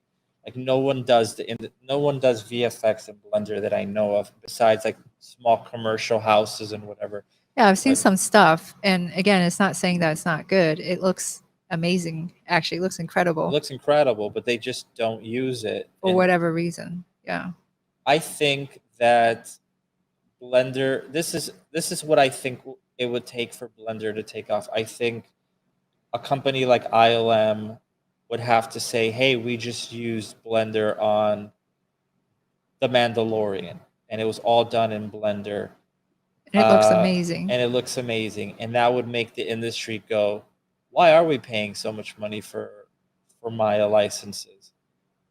Like no one does VFX in Blender that I know of, besides like small commercial houses and whatever. Yeah, I've seen But- some stuff, and again, it's not saying that it's not good. It looks amazing. Actually, it looks incredible It looks incredible, but they just don't use it. for And whatever reason. Yeah. I think that Blender, this is what I think it would take for Blender to take off. I think a company like ILM would have to say, hey, we just used Blender on The Mandalorian, and it was all done in Blender. And it looks amazing. And it looks amazing. And that would make the industry go, why are we paying so much money for Maya licenses?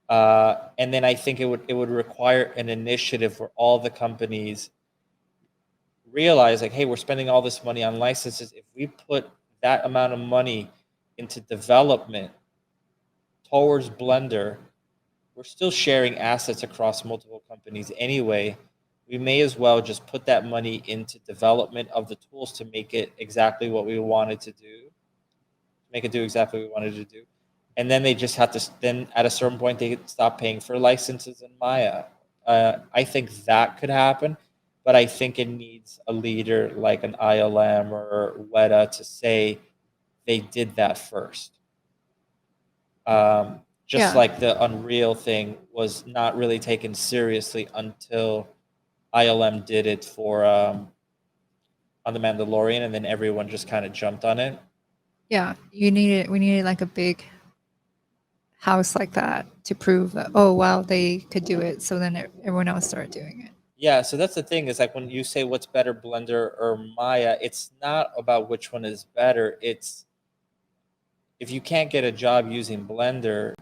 And then I think it would require an initiative where all the companies realize, like, hey, we're spending all this money on licenses. If we put that amount of money into development towards Blender, we're still sharing assets across multiple companies anyway. We may as well just put that money into development of the tools to make it exactly what we wanted to do, make it do exactly what we wanted to do. And then they just have to, then at a certain point, they stop paying for licenses in Maya. I think that could happen, but I think it needs a leader like an ILM or Weta to say they did that first. Just like the Unreal thing was not really taken seriously until ILM did it for on The Mandalorian, and then everyone just kind of jumped on it. Yeah, we needed like a big house like that to prove that, oh wow, they could do it. So then everyone else started doing it. Yeah, so that's the thing, is like when you say what's better, Blender or Maya, it's not about which one is better. It's if you can't get a job using Blender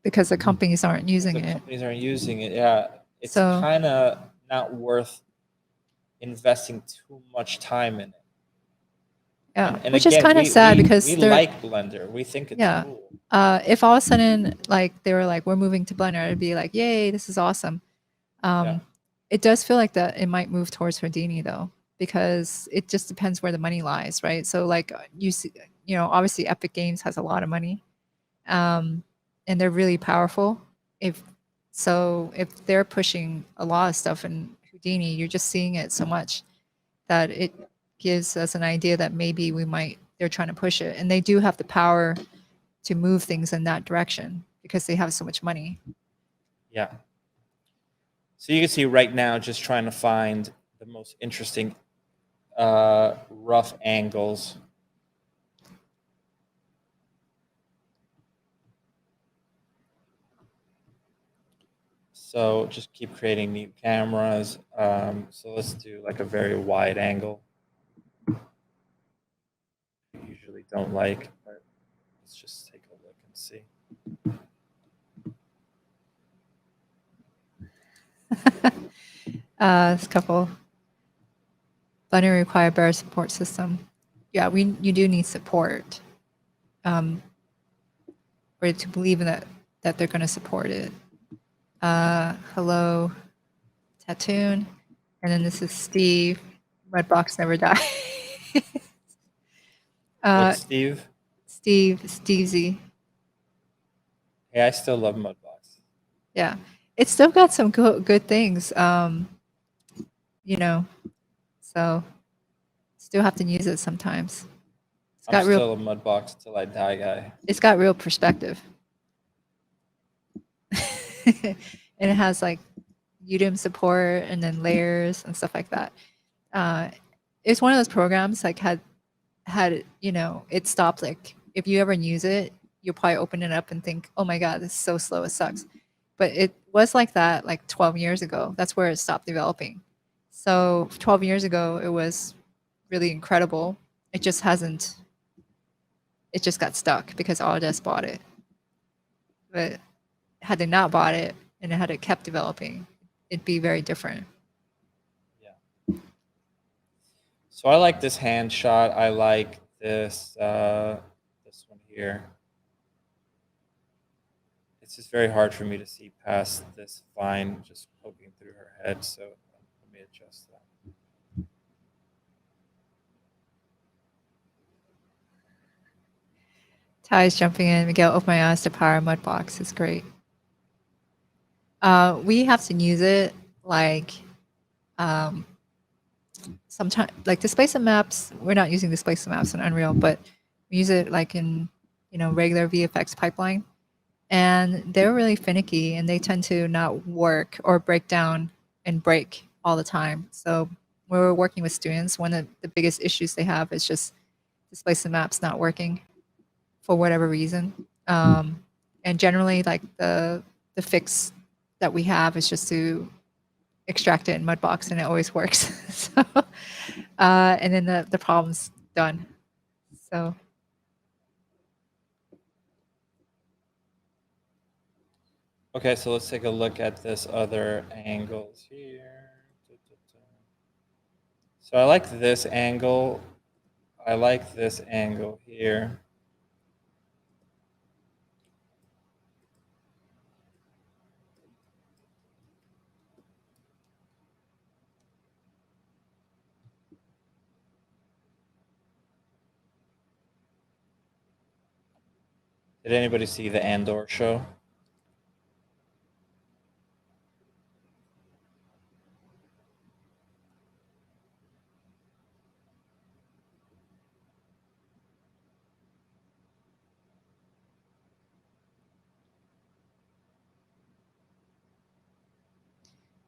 because the companies aren't using the it. companies aren't using it. Yeah, it's So- kind of not worth investing too much time in it. Yeah, And which is again, kind of sad because we they're like Blender. We think it's Yeah. cool. If all of a sudden like they were like, we're moving to Blender, it'd be like, yay, this is awesome. Yeah. It does feel like that it might move towards Houdini though, because it just depends where the money lies, right? So like you see, obviously Epic Games has a lot of money, and they're really powerful. If they're pushing a lot of stuff in Houdini, you're just seeing it so much that it gives us an idea that maybe they're trying to push it, and they do have the power to move things in that direction because they have so much money. Yeah. So you can see right now, just trying to find the most interesting rough angles. So just keep creating new cameras. So let's do like a very wide angle. Usually don't like, but let's just take a look and see. This couple. Blender require better support system. Yeah, you do need support, or to believe in that they're going to support it. Hello, Tattoon, and then this is Steve. Redbox never die. What's Steve? Stevesy. Hey, I still love Mudbox. Yeah, it's still got some good things. You know, so still have to use it sometimes. It's got I'm still a Mudbox till I die guy. It's got real perspective. And it has like UDIM support and then layers and stuff like that. It's one of those programs like had it stopped. Like if you ever use it, you'll probably open it up and think, oh my god, this is so slow, it sucks. But it was like that like 12 years ago. That's where it stopped developing. So 12 years ago it was really incredible. It just got stuck because Autodesk bought it. But had they not bought it and had it kept developing, it'd be very different. Yeah. So I like this hand shot. I like this this one here. It's just very hard for me to see past this vine just poking through her head. So let me adjust that. Ty's jumping in. Miguel, open my eyes to power Mudbox. It's great. We have to use it like sometimes, like displacement maps. We're not using displacement maps in Unreal, but we use it like in regular VFX pipeline, and they're really finicky and they tend to not work or break down and break all the time. So when we're working with students, one of the biggest issues they have is just displacement maps not working for whatever reason. And generally, like the fix that we have is just to extract it in Mudbox, and it always works. So, and then the problem's done. So. Okay, so let's take a look at this other angles here. So I like this angle. I like this angle here. Did anybody see the Andor show?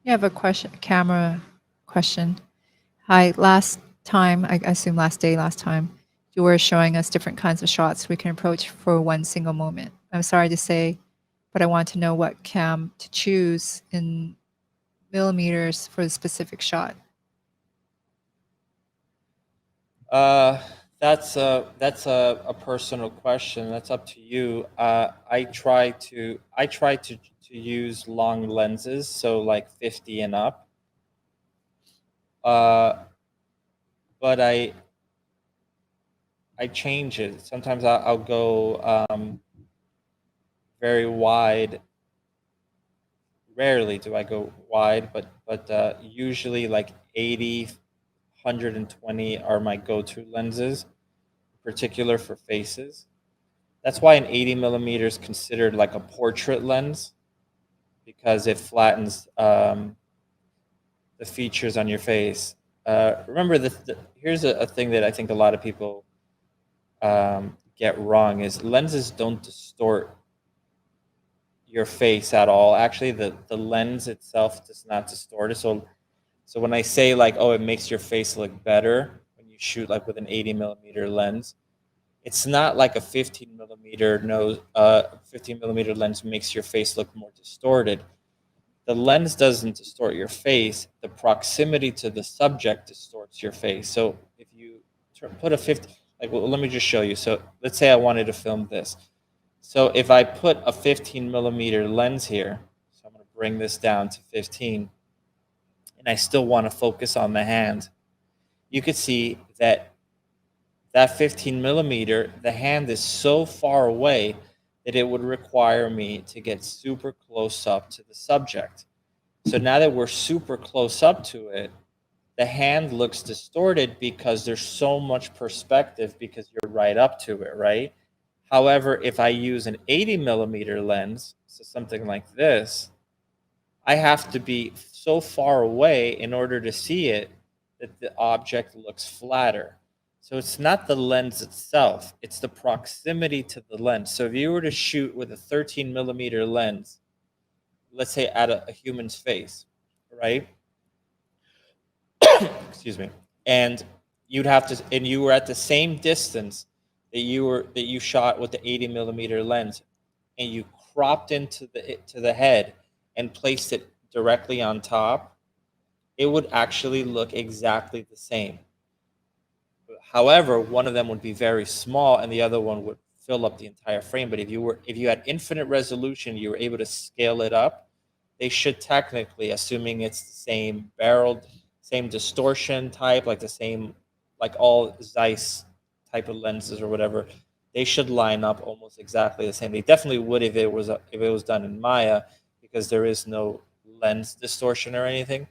You have a question, camera question. Hi, last time, I assume last time, you were showing us different kinds of shots we can approach for one single moment. I'm sorry to say, but I want to know what cam to choose in millimeters for the specific shot. That's a personal question. That's up to you. I try to use long lenses, so like 50 and up. But I change it. Sometimes I'll go very wide. Rarely do I go wide, but usually like 80, 120 are my go-to lenses, in particular for faces. That's why an 80 millimeter is considered like a portrait lens, because it flattens the features on your face. Remember, here's a thing that I think a lot of people get wrong is lenses don't distort your face at all. Actually, the lens itself does not distort it. So when I say like, oh, it makes your face look better when you shoot like with an 80mm lens, it's not like a 15mm lens makes your face look more distorted. The lens doesn't distort your face. The proximity to the subject distorts your face. So if you put a 50, like, well, let me just show you. So let's say I wanted to film this. So if I put a 15mm lens here, so I'm going to bring this down to 15, and I still want to focus on the hand, you could see that 15mm, the hand is so far away that it would require me to get super close up to the subject. So now that we're super close up to it, the hand looks distorted because there's so much perspective because you're right up to it, right? However, if I use an 80mm lens, so something like this, I have to be so far away in order to see it that the object looks flatter. So it's not the lens itself, it's the proximity to the lens. So if you were to shoot with a 13mm lens, let's say at a human's face, right? Excuse me. And you'd have to, and you were at the same distance that you shot with the 80mm lens, and you cropped into the head and placed it directly on top, it would actually look exactly the same. However, one of them would be very small and the other one would fill up the entire frame. But if you had infinite resolution, you were able to scale it up, they should technically, assuming it's the same barreled, same distortion type, like the same, like all Zeiss type of lenses or whatever, they should line up almost exactly the same. They definitely would if it was done in Maya, because there is no lens distortion or anything.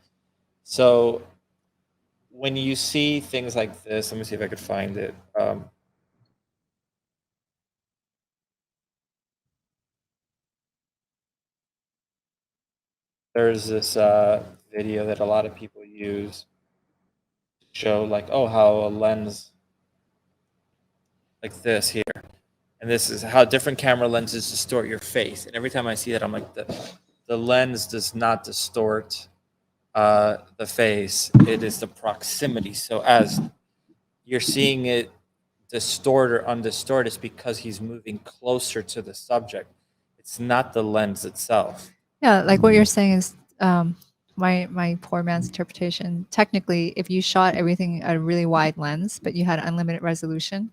So when you see things like this, let me see if I could find it. There's this video that a lot of people use to show like, oh, how a lens like this here, and this is how different camera lenses distort your face. And every time I see that, I'm like, the lens does not distort the face. It is the proximity. So as you're seeing it distort or undistort, it's because he's moving closer to the subject. It's not the lens itself. Yeah, like what you're saying is my poor man's interpretation. Technically, if you shot everything at a really wide lens, but you had unlimited resolution,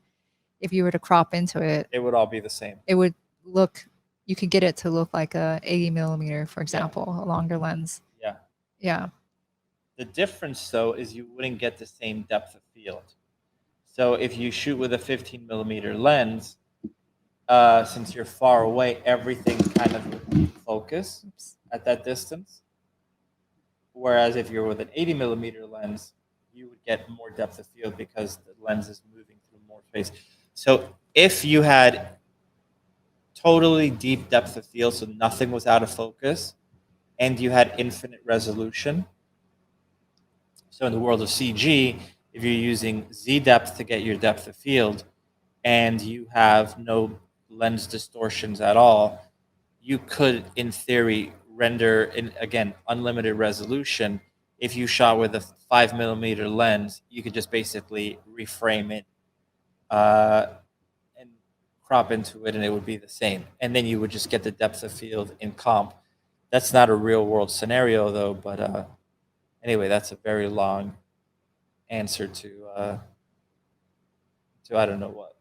if you were to crop into it, It would all be the same. it would look. You could get it to look like a 80mm, for example, a longer lens. Yeah. Yeah. The difference, though, is you wouldn't get the same depth of field. So if you shoot with a 15mm lens, since you're far away, everything kind of focus at that distance. Whereas if you're with an 80mm lens, you would get more depth of field because the lens is moving through more space. So if you had totally deep depth of field, so nothing was out of focus, and you had infinite resolution, so in the world of CG, if you're using Z depth to get your depth of field, and you have no lens distortions at all, you could, in theory, render, in, again, unlimited resolution. If you shot with a 5mm lens, you could just basically reframe it and crop into it, and it would be the same. And then you would just get the depth of field in comp. That's not a real world scenario, though, but anyway, that's a very long answer to I don't know what.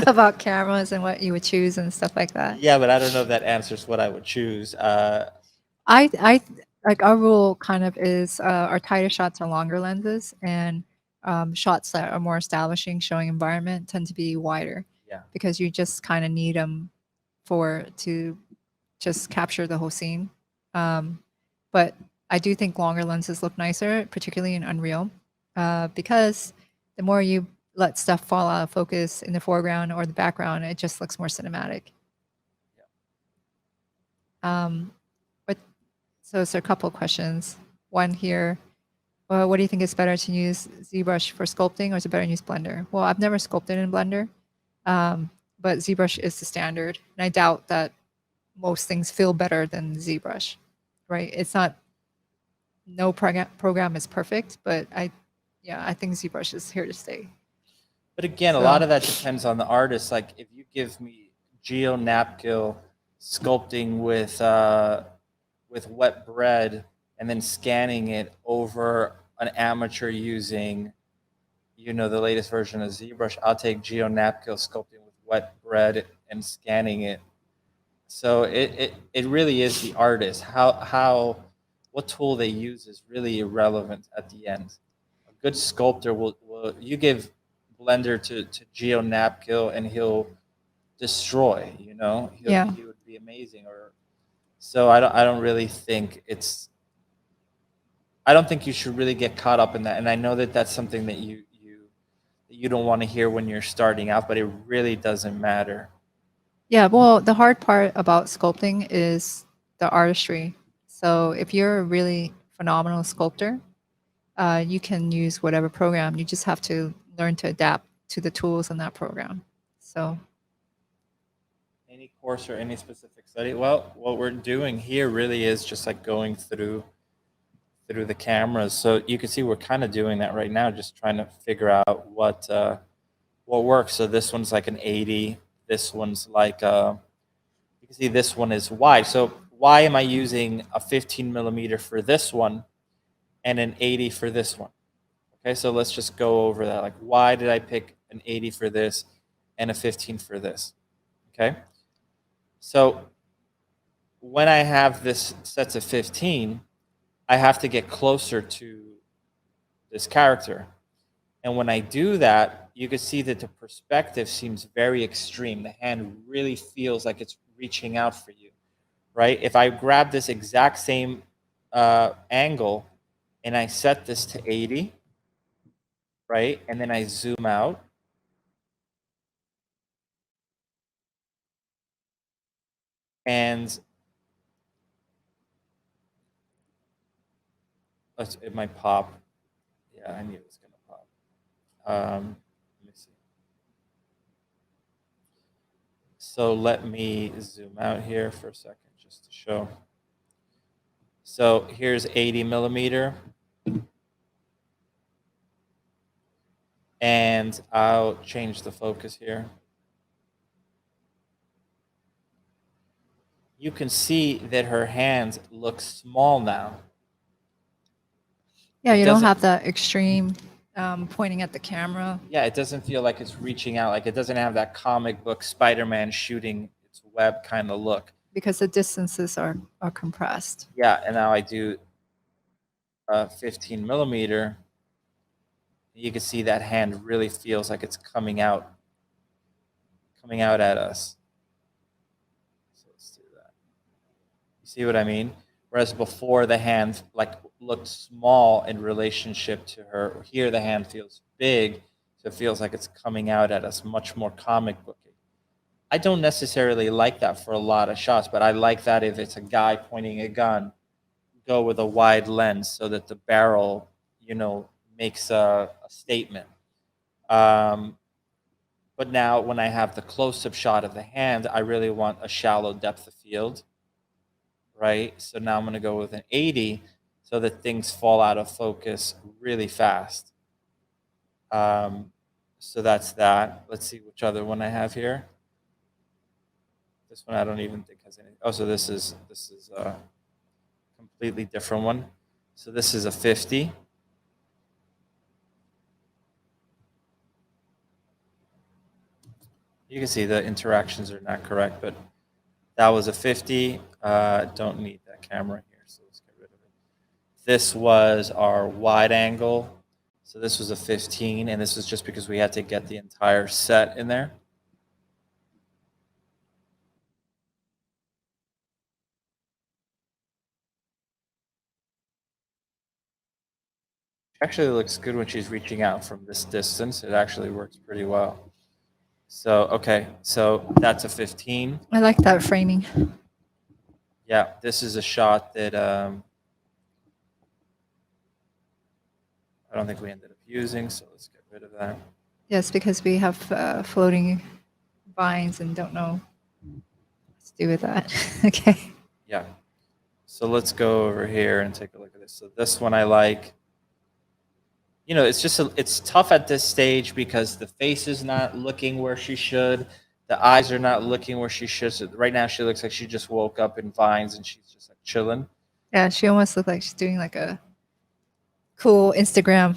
About cameras and what you would choose and stuff like that. Yeah, but I don't know if that answers what I would choose. I like our rule kind of is our tighter shots are longer lenses, and shots that are more establishing, showing environment, tend to be wider. Yeah. Because you just kind of need them to just capture the whole scene. But I do think longer lenses look nicer, particularly in Unreal, because the more you let stuff fall out of focus in the foreground or the background, it just looks more cinematic. But so it's a couple of questions. One here, what do you think is better, to use ZBrush for sculpting, or is it better to use Blender? Well, I've never sculpted in Blender, but ZBrush is the standard, and I doubt that most things feel better than ZBrush, right? It's not, no program is perfect, but I think ZBrush is here to stay. But again, a lot of that depends on the artist. Like if you give me Geo Napkill sculpting with wet bread and then scanning it over an amateur using, you know, the latest version of ZBrush, I'll take Geo Napkill sculpting with wet bread and scanning it. So it really is the artist. What tool they use is really irrelevant at the end. A good sculptor will you give Blender to Geo Napkill and he'll destroy, you know? He would be amazing. Or so I don't really think it's, I don't think you should really get caught up in that. And I know that that's something that you don't want to hear when you're starting out, but it really doesn't matter. Yeah, well, the hard part about sculpting is the artistry. So if you're a really phenomenal sculptor, you can use whatever program. You just have to learn to adapt to the tools in that program. So, any course or any specific study? Well, what we're doing here really is just like going through the cameras. So you can see we're kind of doing that right now, just trying to figure out what works. So this one's like an 80. This one's like you can see this one is wide. So why am I using a 15 millimeter for this one and an 80 for this one? Okay, so let's just go over that. Like, why did I pick an 80 for this and a 15 for this? Okay, so when I have this sets of 15, I have to get closer to this character. And when I do that, you can see that the perspective seems very extreme. The hand really feels like it's reaching out for you, right? If I grab this exact same angle and I set this to 80, right? And then I zoom out. And it might pop. Yeah, I knew it was going to pop. Let me see. So let me zoom out here for a second just to show. So here's 80 millimeter. And I'll change the focus here. You can see that her hand looks small now. Yeah, you don't have that extreme pointing at the camera. Yeah, it doesn't feel like it's reaching out. Like it doesn't have that comic book Spider-Man shooting its web kind of look. Because the distances are compressed. Yeah, and now I do 15 millimeter. You can see that hand really feels like it's coming out at us. So let's do that. You see what I mean? Whereas before the hand like looked small in relationship to her. Here the hand feels big, so it feels like it's coming out at us, much more comic booky. I don't necessarily like that for a lot of shots, but I like that if it's a guy pointing a gun, go with a wide lens so that the barrel, you know, makes a statement. But now when I have the close-up shot of the hand, I really want a shallow depth of field, right? So now I'm going to go with an 80 so that things fall out of focus really fast. So that's that. Let's see which other one I have here. This one I don't even think has any. Oh, so this is a completely different one. So this is a 50. You can see the interactions are not correct, but that was a 50. Don't need that camera here, so let's get rid of it. This was our wide angle. So this was a 15, and this was just because we had to get the entire set in there. Actually looks good when she's reaching out from this distance. It actually works pretty well. So, okay, so that's a 15. I like that framing. Yeah, this is a shot that I don't think we ended up using, so let's get rid of that. Yes, because we have floating vines and don't know what to do with that. Okay. Yeah. So let's go over here and take a look at this. So this one I like. You know, it's just it's tough at this stage because the face is not looking where she should. The eyes are not looking where she should. So right now she looks like she just woke up in vines and she's just like chilling. Yeah, she almost looked like she's doing like a cool Instagram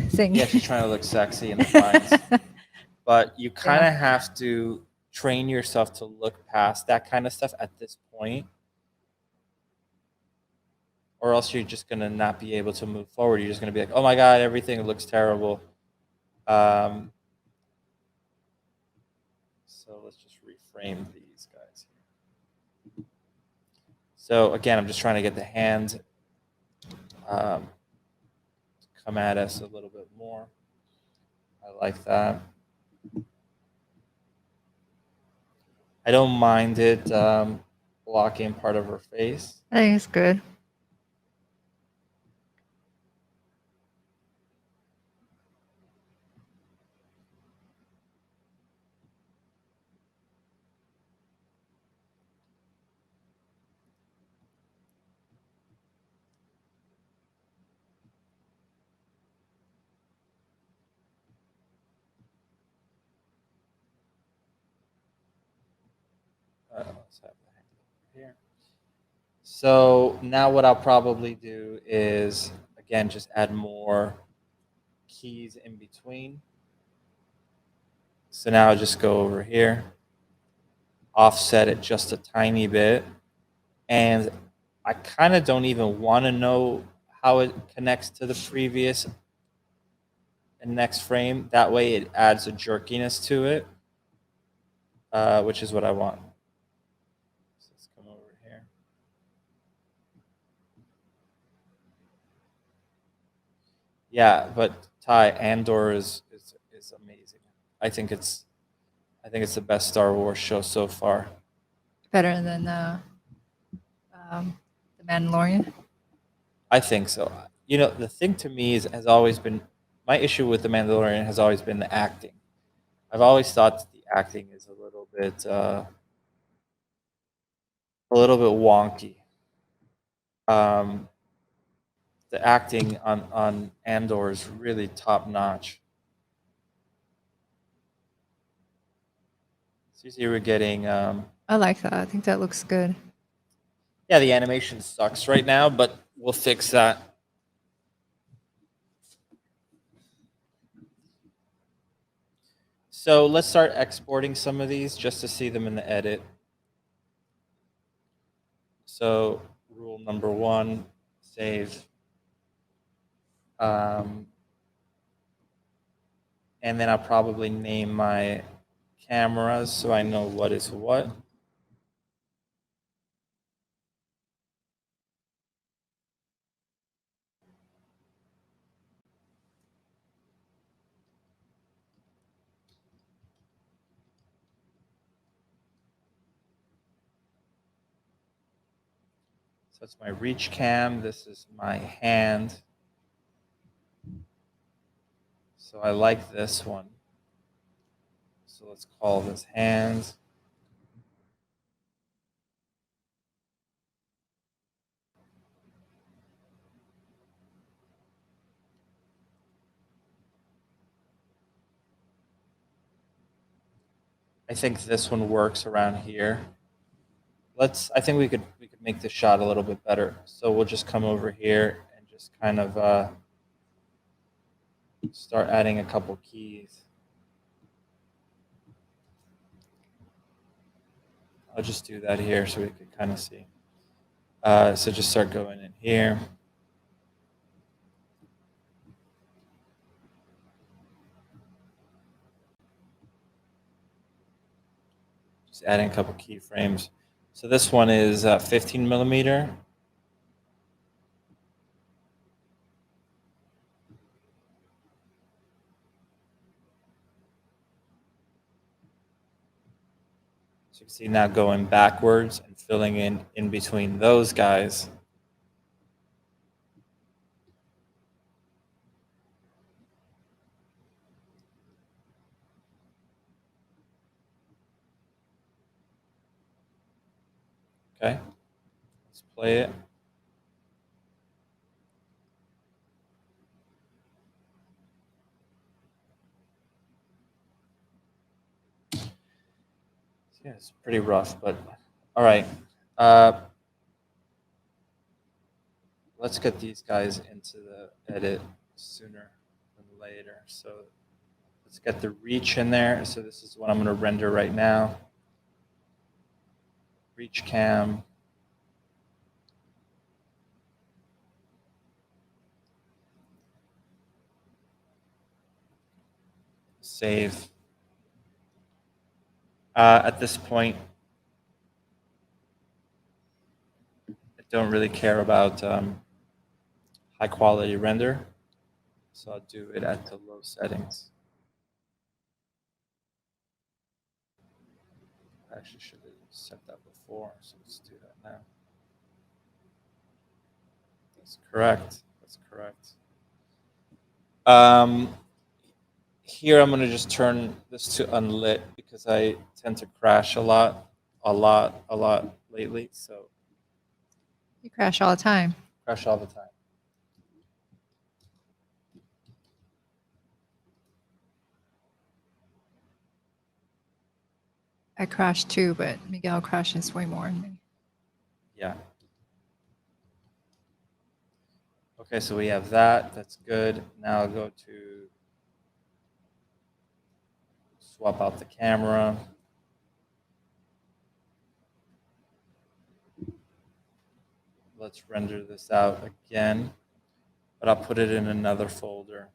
thing. Yeah, she's trying to look sexy in the vines. But you kind of have to train yourself to look past that kind of stuff at this point, or else you're just going to not be able to move forward. You're just going to be like, oh my God, everything looks terrible. So let's just reframe these guys here. So again, I'm just trying to get the hand to come at us a little bit more. I like that. I don't mind it blocking part of her face. I think it's good. Let's have the hand over here. So now what I'll probably do is, again, just add more keys in between. So now I'll just go over here, offset it just a tiny bit. And I kind of don't even want to know how it connects to the previous and next frame. That way it adds a jerkiness to it, which is what I want. So let's come over here. Yeah, but Ty, Andor is amazing. I think it's the best Star Wars show so far. Better than The Mandalorian. I think so. You know, the thing to me has always been my issue with The Mandalorian has always been the acting. I've always thought that the acting is a little bit wonky. The acting on Andor is really top notch. So you see, we're getting. I like that. I think that looks good. Yeah, the animation sucks right now, but we'll fix that. So let's start exporting some of these just to see them in the edit. So rule number 1, save. And then I'll probably name my cameras so I know what is what. So it's my reach cam. This is my hand. So I like this one. So let's call this hands. I think this one works around here. I think we could make this shot a little bit better. So we'll just come over here and just kind of start adding a couple keys. I'll just do that here so we can kind of see. So just start going in here. Just adding a couple keyframes. So this one is 15 millimeter. So you can see now going backwards and filling in between those guys. Okay, let's play it. Yeah, it's pretty rough, but all right. Let's get these guys into the edit sooner than later. So let's get the reach in there. So this is what I'm going to render right now. Reach cam. Save. At this point, I don't really care about high quality render. So I'll do it at the low settings. I actually should have set that before, so let's do that now. That's correct. That's correct. Here I'm going to just turn this to unlit because I tend to crash a lot lately. So You crash all the time. crash all the time. I crash too, but Miguel crashes way more than me. Yeah. Okay, so we have that. That's good. Now I'll go to swap out the camera. Let's render this out again, but I'll put it in another folder.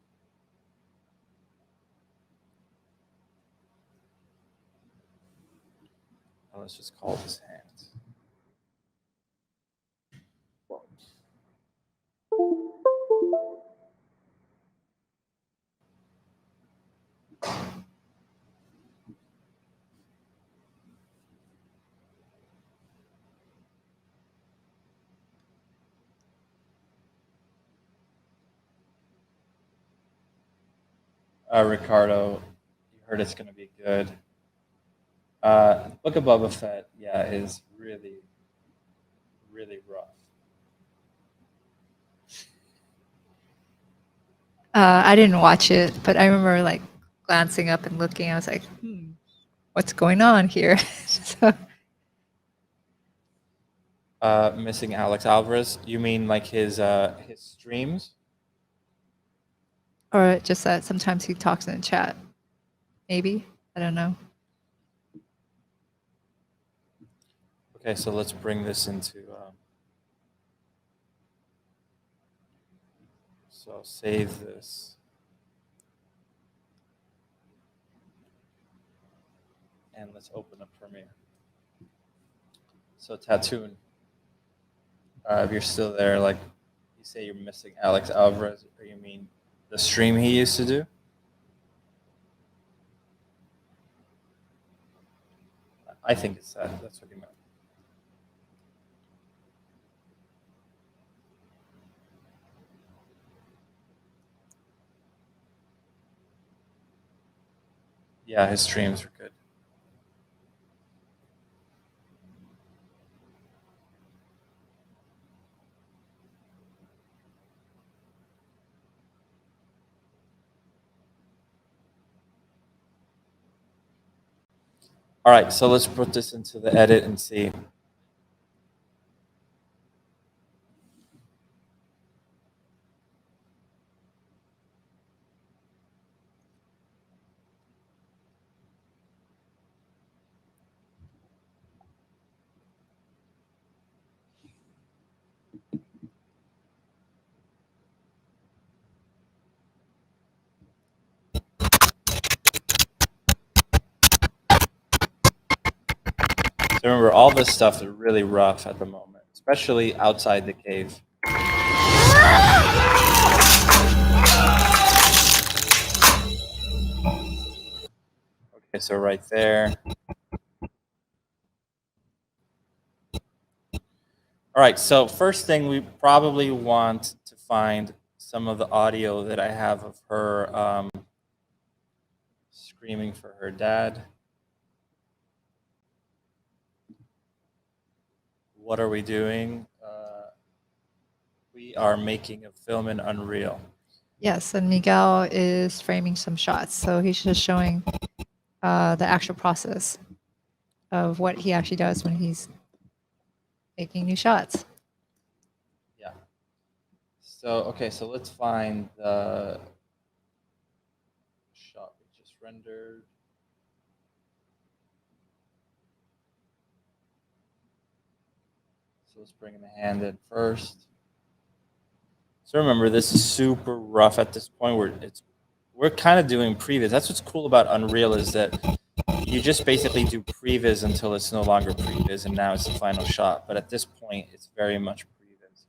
Let's just call this hand. Ricardo, you heard it's going to be good. Book of Boba Fett, yeah, is really, really rough. I didn't watch it, but I remember like glancing up and looking. I was like, what's going on here? So, Missing Alex Alvarez. You mean like his streams? or just that sometimes he talks in the chat. Maybe. I don't know. Okay, so let's bring this into. So I'll save this. And let's open up Premiere. So Tattoon, if you're still there, like you say you're missing Alex Alvarez, or you mean the stream he used to do? I think it's that. That's what he meant. Yeah, his streams are good. All right, so let's put this into the edit and see. So remember, all this stuff is really rough at the moment, especially outside the cave. Okay, so right there. All right, so first thing, we probably want to find some of the audio that I have of her screaming for her dad. what are we doing? We are making a film in Unreal. Yes, and Miguel is framing some shots, so he's just showing the actual process of what he actually does when he's making new shots. Yeah. So, okay, so let's find the shot we just rendered. So let's bring the hand in first. So remember, this is super rough at this point. We're kind of doing previs. That's what's cool about Unreal, is that you just basically do previs until it's no longer previs, and now it's the final shot. But at this point, it's very much previs.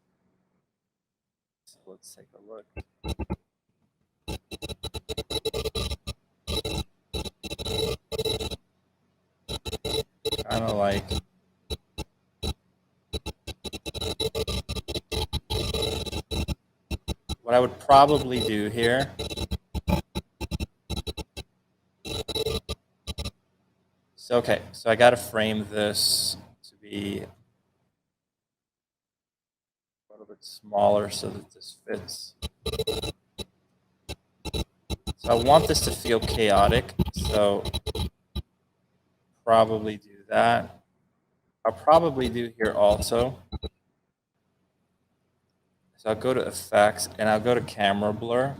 So let's take a look. Kind of like what I would probably do here. So, okay, so I got to frame this to be a little bit smaller so that this fits. So I want this to feel chaotic, so probably do that. I'll probably do here also. So I'll go to effects and I'll go to camera blur.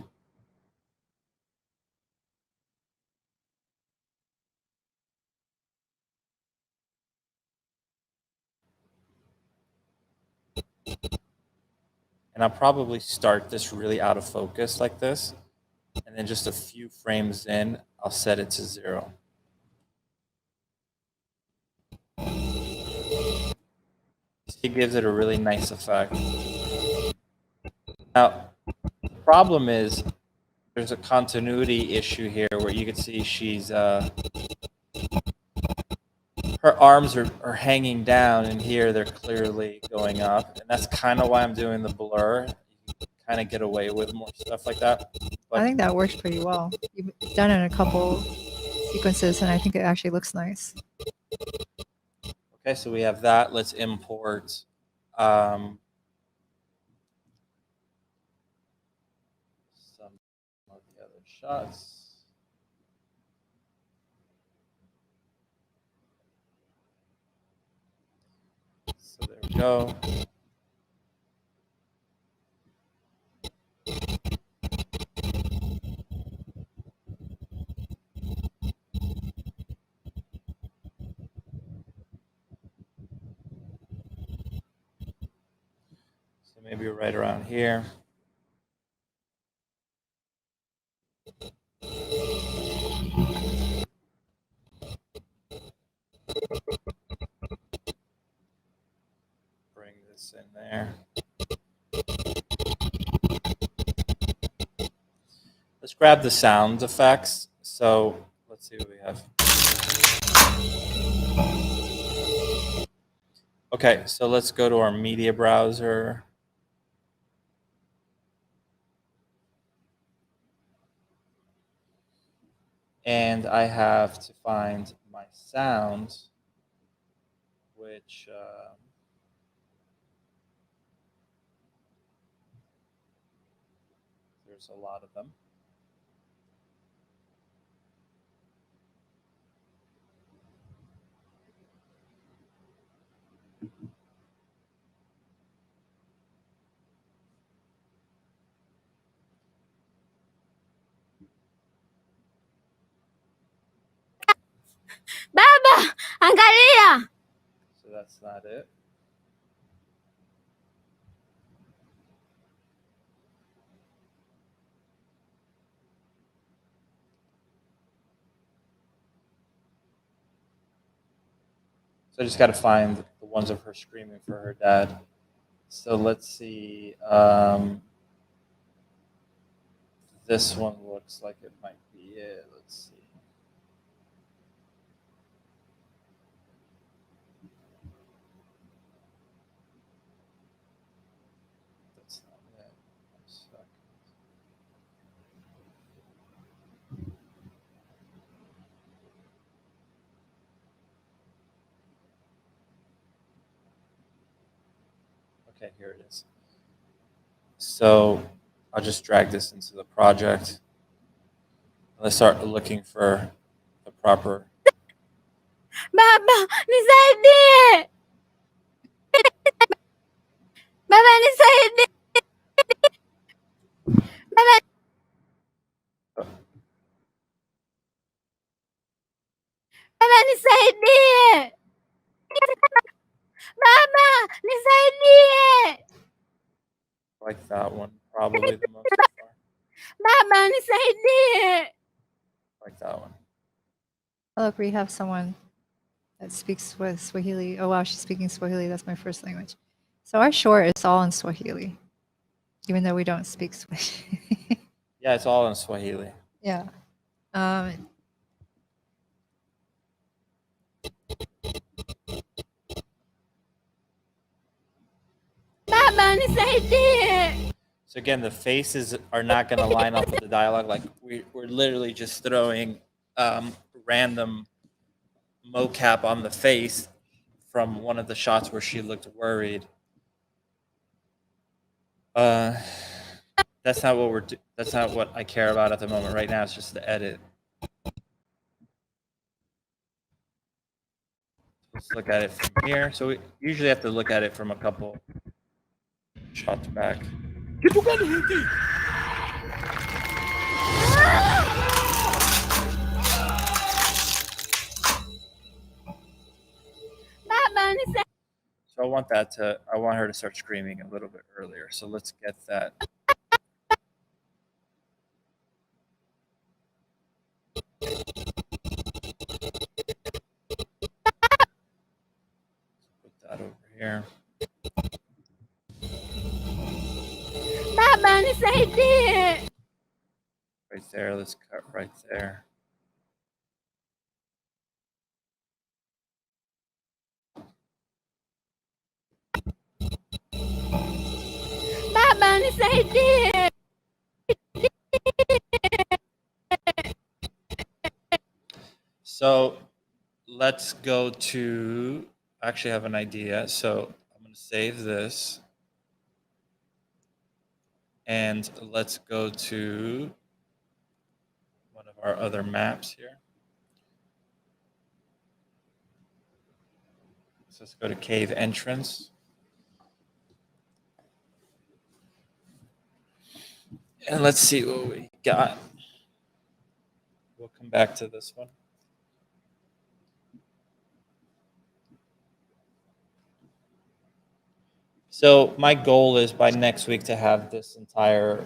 And I'll probably start this really out of focus like this. And then just a few frames in, I'll set it to 0. It gives it a really nice effect. Now, the problem is there's a continuity issue here where you can see she's her arms are hanging down, and here they're clearly going up, and that's kind of why I'm doing the blur. You kind of get away with more stuff like that. But I think that works pretty well. You've done it in a couple sequences, and I think it actually looks nice. okay, so we have that. Let's import some of the other shots. So there we go. So maybe right around here. Bring this in there. Let's grab the sound effects. So let's see what we have. Okay, so let's go to our media browser. And I have to find my sound, which there's a lot of them. Baba, angalia! So that's not it. So I just got to find the ones of her screaming for her dad. So let's see. This one looks like it might be it. Let's see. That's not it. 1 second. Okay, here it is. So I'll just drag this into the project. Let's start looking for the proper. Baba, nisaidie. Baba, nisaidie. Baba, baba, nisaidie. Baba, nisaidie. Like that one, probably the most so far. Baba, nisaidie. Like that one. Oh, look, we have someone that speaks with Swahili. Oh wow, she's speaking Swahili. That's my first language. So our short is all in Swahili, even though we don't speak Swahili. Yeah, it's all in Swahili. Yeah. Baba, nisaidie. So again, the faces are not going to line up with the dialogue. Like we're literally just throwing random mocap on the face from one of the shots where she looked worried. That's not what that's not what I care about at the moment. Right now, it's just the edit. Let's look at it from here. So we usually have to look at it from a couple shots back. Baba, nisaidie. So I want her to start screaming a little bit earlier. So let's get that. Put that over here. Baba, nisaidie. Right there. Let's cut right there. Baba, nisaidie. So let's go to, I actually have an idea. So I'm going to save this. And let's go to one of our other maps here. So let's go to cave entrance. And let's see what we got. We'll come back to this one. So my goal is by next week to have this entire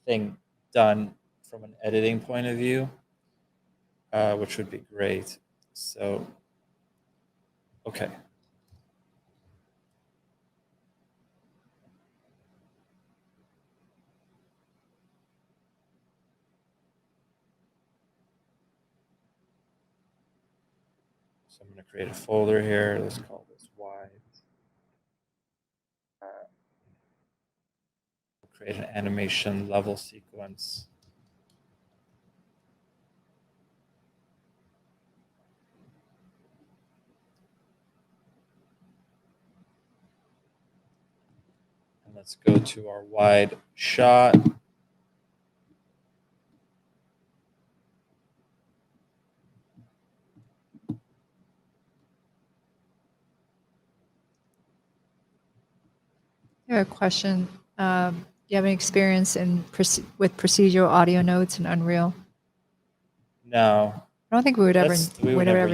thing done from an editing point of view, which would be great. So, okay. So I'm going to create a folder here. Let's call this wide. Create an animation level sequence. And let's go to our wide shot. I have a question. Do you have any experience with procedural audio notes in Unreal? No. I don't think we would ever use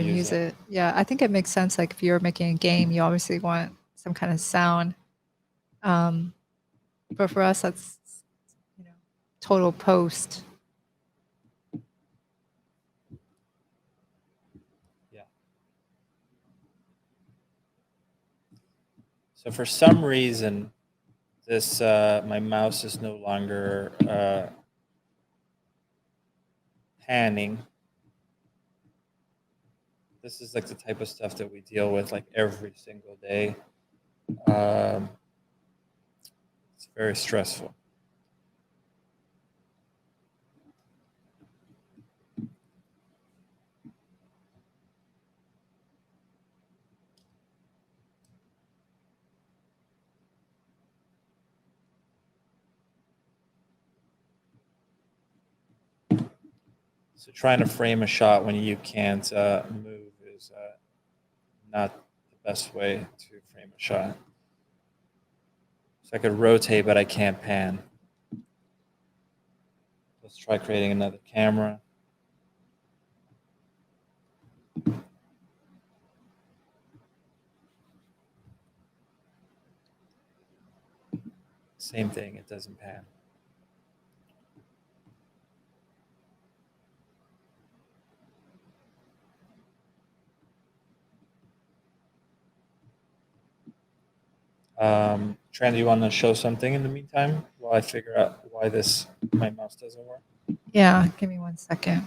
use it. Yeah, I think it makes sense. Like if you're making a game, you obviously want some kind of sound. But for us, that's total post. Yeah. So for some reason, this my mouse is no longer panning. This is like the type of stuff that we deal with like every single day. It's very stressful. So trying to frame a shot when you can't move is not the best way to frame a shot. So I could rotate, but I can't pan. Let's try creating another camera. Same thing, it doesn't pan. Tran, do you want to show something in the meantime while I figure out why my mouse doesn't work? Yeah, give me 1 second.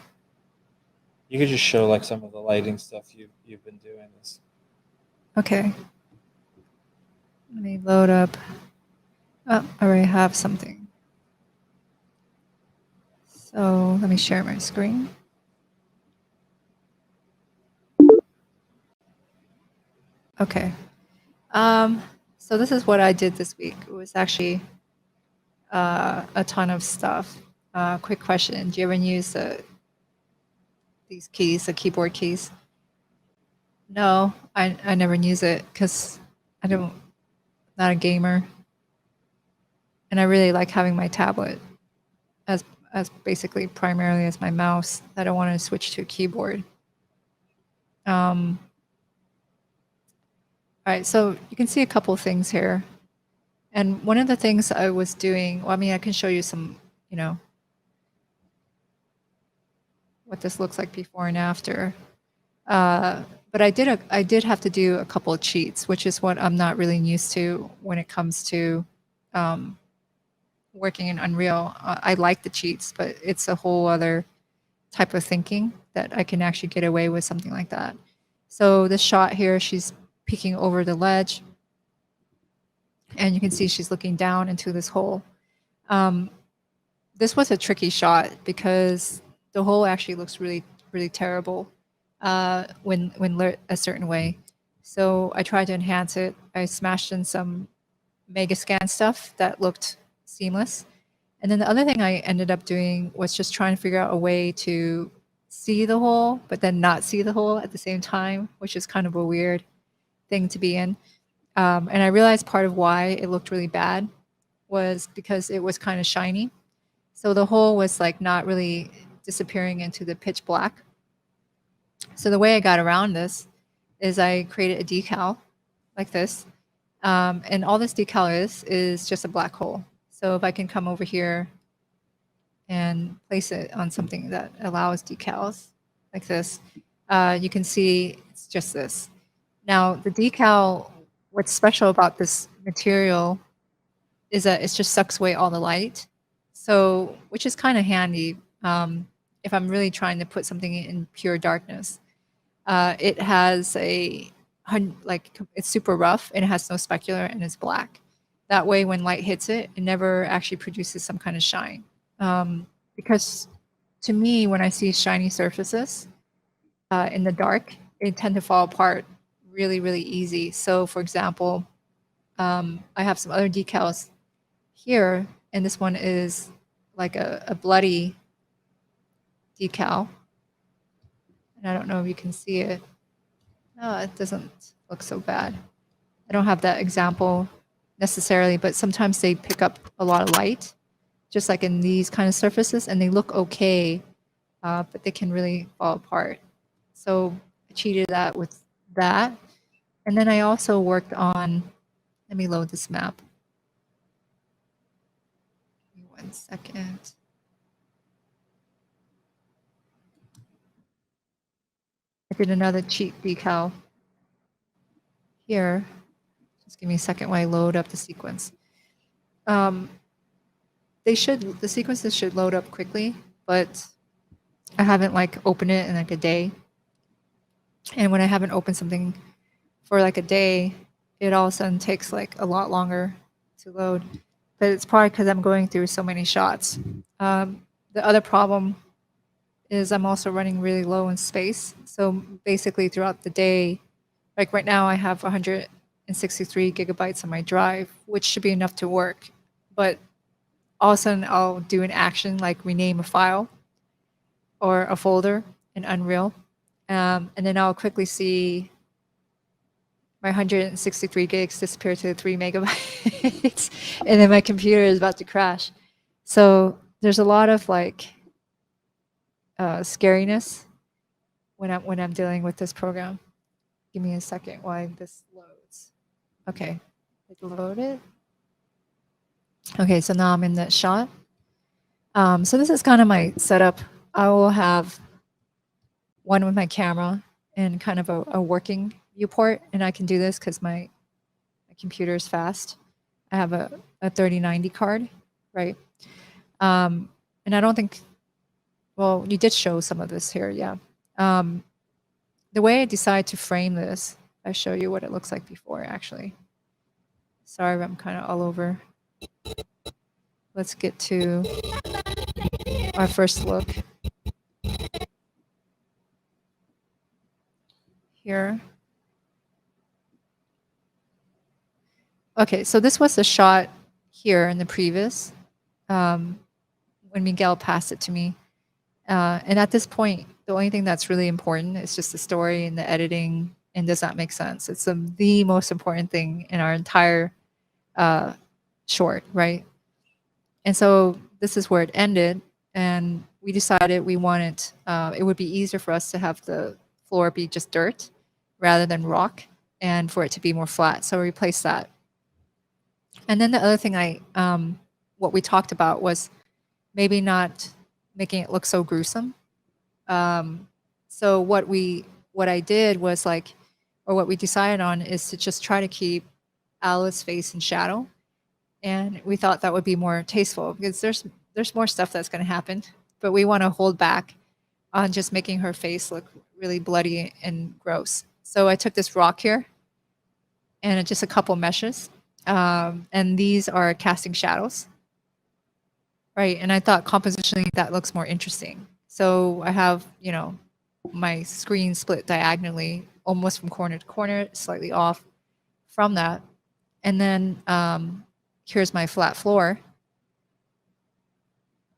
You could just show like some of the lighting stuff you've been doing this. Okay. Let me load up. Oh, I already have something. So let me share my screen. Okay. So this is what I did this week. It was actually a ton of stuff. Quick question: do you ever use these keys, the keyboard keys? No, I never use it because not a gamer, and I really like having my tablet as basically primarily as my mouse. I don't want to switch to a keyboard. All right, so you can see a couple of things here. And one of the things I was doing, well, I mean, I can show you some, what this looks like before and after. But I did have to do a couple of cheats, which is what I'm not really used to when it comes to working in Unreal. I like the cheats, but it's a whole other type of thinking that I can actually get away with something like that. So this shot here, she's peeking over the ledge. And you can see she's looking down into this hole. This was a tricky shot because the hole actually looks really, really terrible when lit a certain way. So I tried to enhance it. I smashed in some mega scan stuff that looked seamless. And then the other thing I ended up doing was just trying to figure out a way to see the hole, but then not see the hole at the same time, which is kind of a weird thing to be in. And I realized part of why it looked really bad was because it was kind of shiny. So the hole was like not really disappearing into the pitch black. So the way I got around this is I created a decal like this. And all this decal is just a black hole. So if I can come over here and place it on something that allows decals like this, you can see it's just this. Now the decal, what's special about this material is that it just sucks away all the light. So, which is kind of handy if I'm really trying to put something in pure darkness. It has it's super rough and it has no specular and it's black. That way, when light hits it, it never actually produces some kind of shine. Because to me, when I see shiny surfaces in the dark, they tend to fall apart really, really easy. So for example, I have some other decals here, and this one is like a bloody decal. And I don't know if you can see it. No, it doesn't look so bad. I don't have that example necessarily, but sometimes they pick up a lot of light, just like in these kind of surfaces, and they look okay, but they can really fall apart. So I cheated that with that. And then I also worked on, let me load this map. Give me 1 second. I did another cheat decal here. Just give me a second while I load up the sequence. The sequences should load up quickly, but I haven't opened it in a day. And when I haven't opened something for a day, it all of a sudden takes a lot longer to load. But it's probably because I'm going through so many shots. The other problem is I'm also running really low in space. So basically throughout the day, right now I have 163 gigabytes on my drive, which should be enough to work. But all of a sudden I'll do an action like rename a file. or a folder in Unreal. And then I'll quickly see my 163 gigs disappear to 3 megabytes. And then my computer is about to crash. So there's a lot of like scariness when I'm dealing with this program. Give me a second while this loads. Okay, it loaded. Okay, so now I'm in that shot. So this is kind of my setup. I will have one with my camera and kind of a working viewport, and I can do this because my computer is fast. I have a 3090 card, right? And I don't think, well, you did show some of this here, yeah. The way I decide to frame this, I show you what it looks like before, actually. Sorry, I'm kind of all over. Let's get to our first look. Here. Okay, so this was the shot here in the previous when Miguel passed it to me. And at this point, the only thing that's really important is just the story and the editing, and does that make sense? It's the most important thing in our entire short, right? And so this is where it ended, and we decided we wanted, it would be easier for us to have the floor be just dirt rather than rock, and for it to be more flat. So we replaced that. And then the other thing what we talked about was maybe not making it look so gruesome. So what I did was like, or what we decided on is to just try to keep Alice's face in shadow. And we thought that would be more tasteful because there's more stuff that's going to happen, but we want to hold back on just making her face look really bloody and gross. So I took this rock here and just a couple meshes. And these are casting shadows. Right. And I thought compositionally that looks more interesting. So I have, you know, my screen split diagonally, almost from corner to corner, slightly off from that. And then here's my flat floor.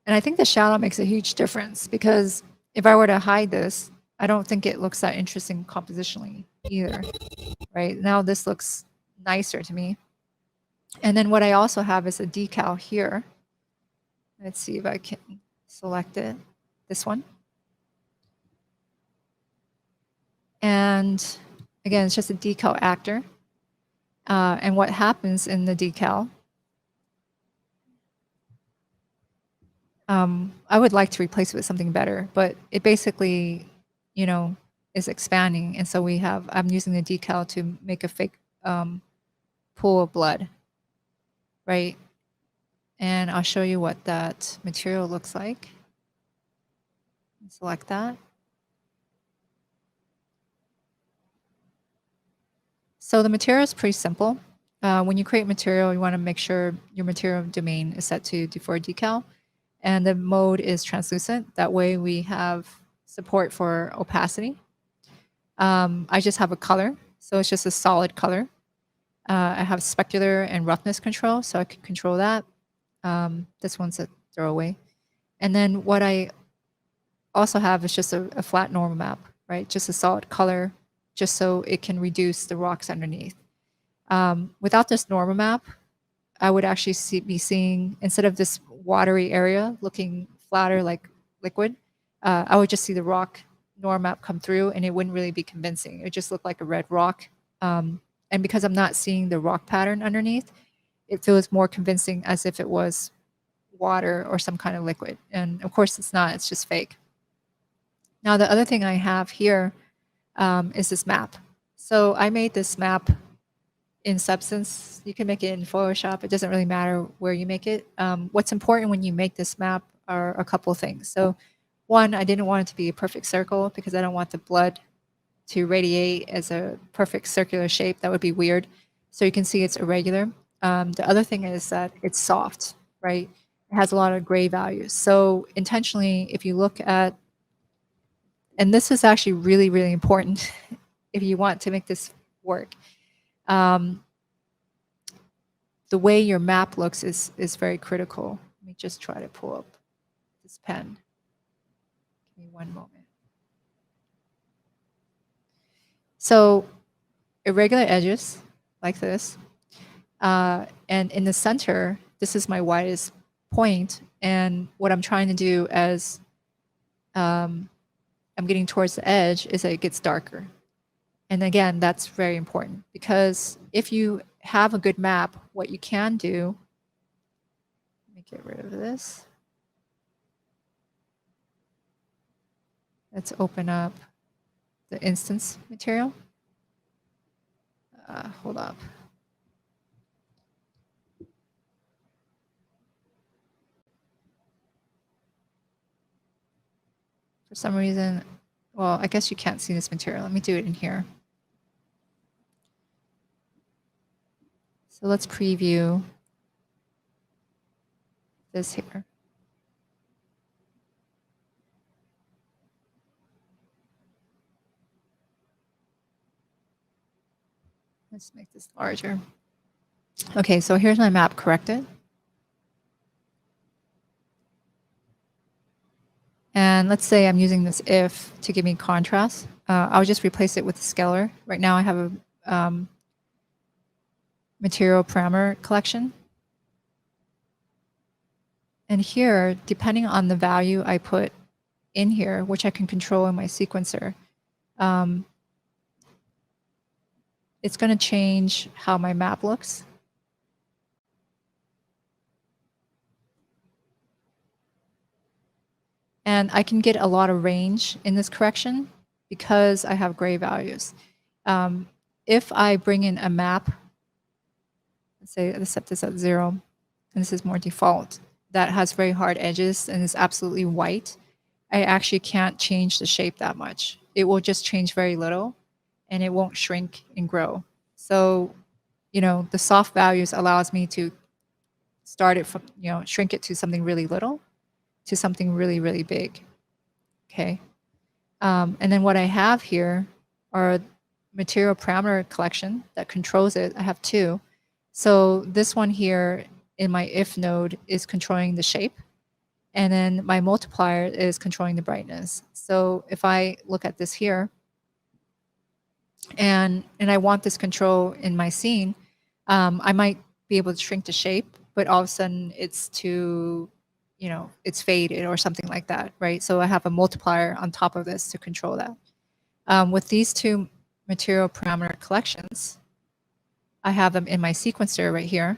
And I think the shadow makes a huge difference because if I were to hide this, I don't think it looks that interesting compositionally either. Right. Now this looks nicer to me. And then what I also have is a decal here. Let's see if I can select it. This one. And again, it's just a decal actor. And what happens in the decal, I would like to replace it with something better, but it basically, you know, is expanding. And so I'm using the decal to make a fake pool of blood, right? And I'll show you what that material looks like. Select that. So the material is pretty simple. When you create material, you want to make sure your material domain is set to defer decal, and the mode is translucent. That way we have support for opacity. I just have a color, so it's just a solid color. I have specular and roughness control, so I can control that. This one's a throwaway. And then what I also have is just a flat normal map, right? Just a solid color, just so it can reduce the rocks underneath. Without this normal map, I would actually be seeing, instead of this watery area looking flatter like liquid, I would just see the rock normal map come through, and it wouldn't really be convincing. It would just look like a red rock. And because I'm not seeing the rock pattern underneath, it feels more convincing as if it was water or some kind of liquid. And of course it's not, it's just fake. Now the other thing I have here is this map. So I made this map in Substance. You can make it in Photoshop. It doesn't really matter where you make it. What's important when you make this map are a couple of things. So one, I didn't want it to be a perfect circle because I don't want the blood to radiate as a perfect circular shape. That would be weird. So you can see it's irregular. The other thing is that it's soft, right? It has a lot of gray values. So intentionally, if you look at, and this is actually really, really important if you want to make this work. The way your map looks is very critical. Let me just try to pull up this pen. Give Give me one moment. So irregular edges like this. And in the center, this is my widest point. And what I'm trying to do as I'm getting towards the edge is that it gets darker. And again, that's very important because if you have a good map, what you can do, let me get rid of this. Let's open up the instance material. Hold up. For some reason, well, I guess you can't see this material. Let me do it in here. So let's preview this here. Let's make this larger. Okay, so here's my map corrected. And let's say I'm using this if to give me contrast. I'll just replace it with the scalar. Right now I have a material parameter collection. And here, depending on the value I put in here, which I can control in my sequencer, it's going to change how my map looks. And I can get a lot of range in this correction because I have gray values. If I bring in a map, let's say let's set this at 0, and this is more default, that has very hard edges and is absolutely white, I actually can't change the shape that much. It will just change very little and it won't shrink and grow. So, you know, the soft values allows me to start it from, you know, shrink it to something really little to something really, really big. Okay. And then what I have here are material parameter collection that controls it. I have 2. So this one here in my if node is controlling the shape. And then my multiplier is controlling the brightness. So if I look at this here, and I want this control in my scene, I might be able to shrink the shape, but all of a sudden it's too, you know, it's faded or something like that, right? So I have a multiplier on top of this to control that. With these 2 material parameter collections, I have them in my sequencer right here.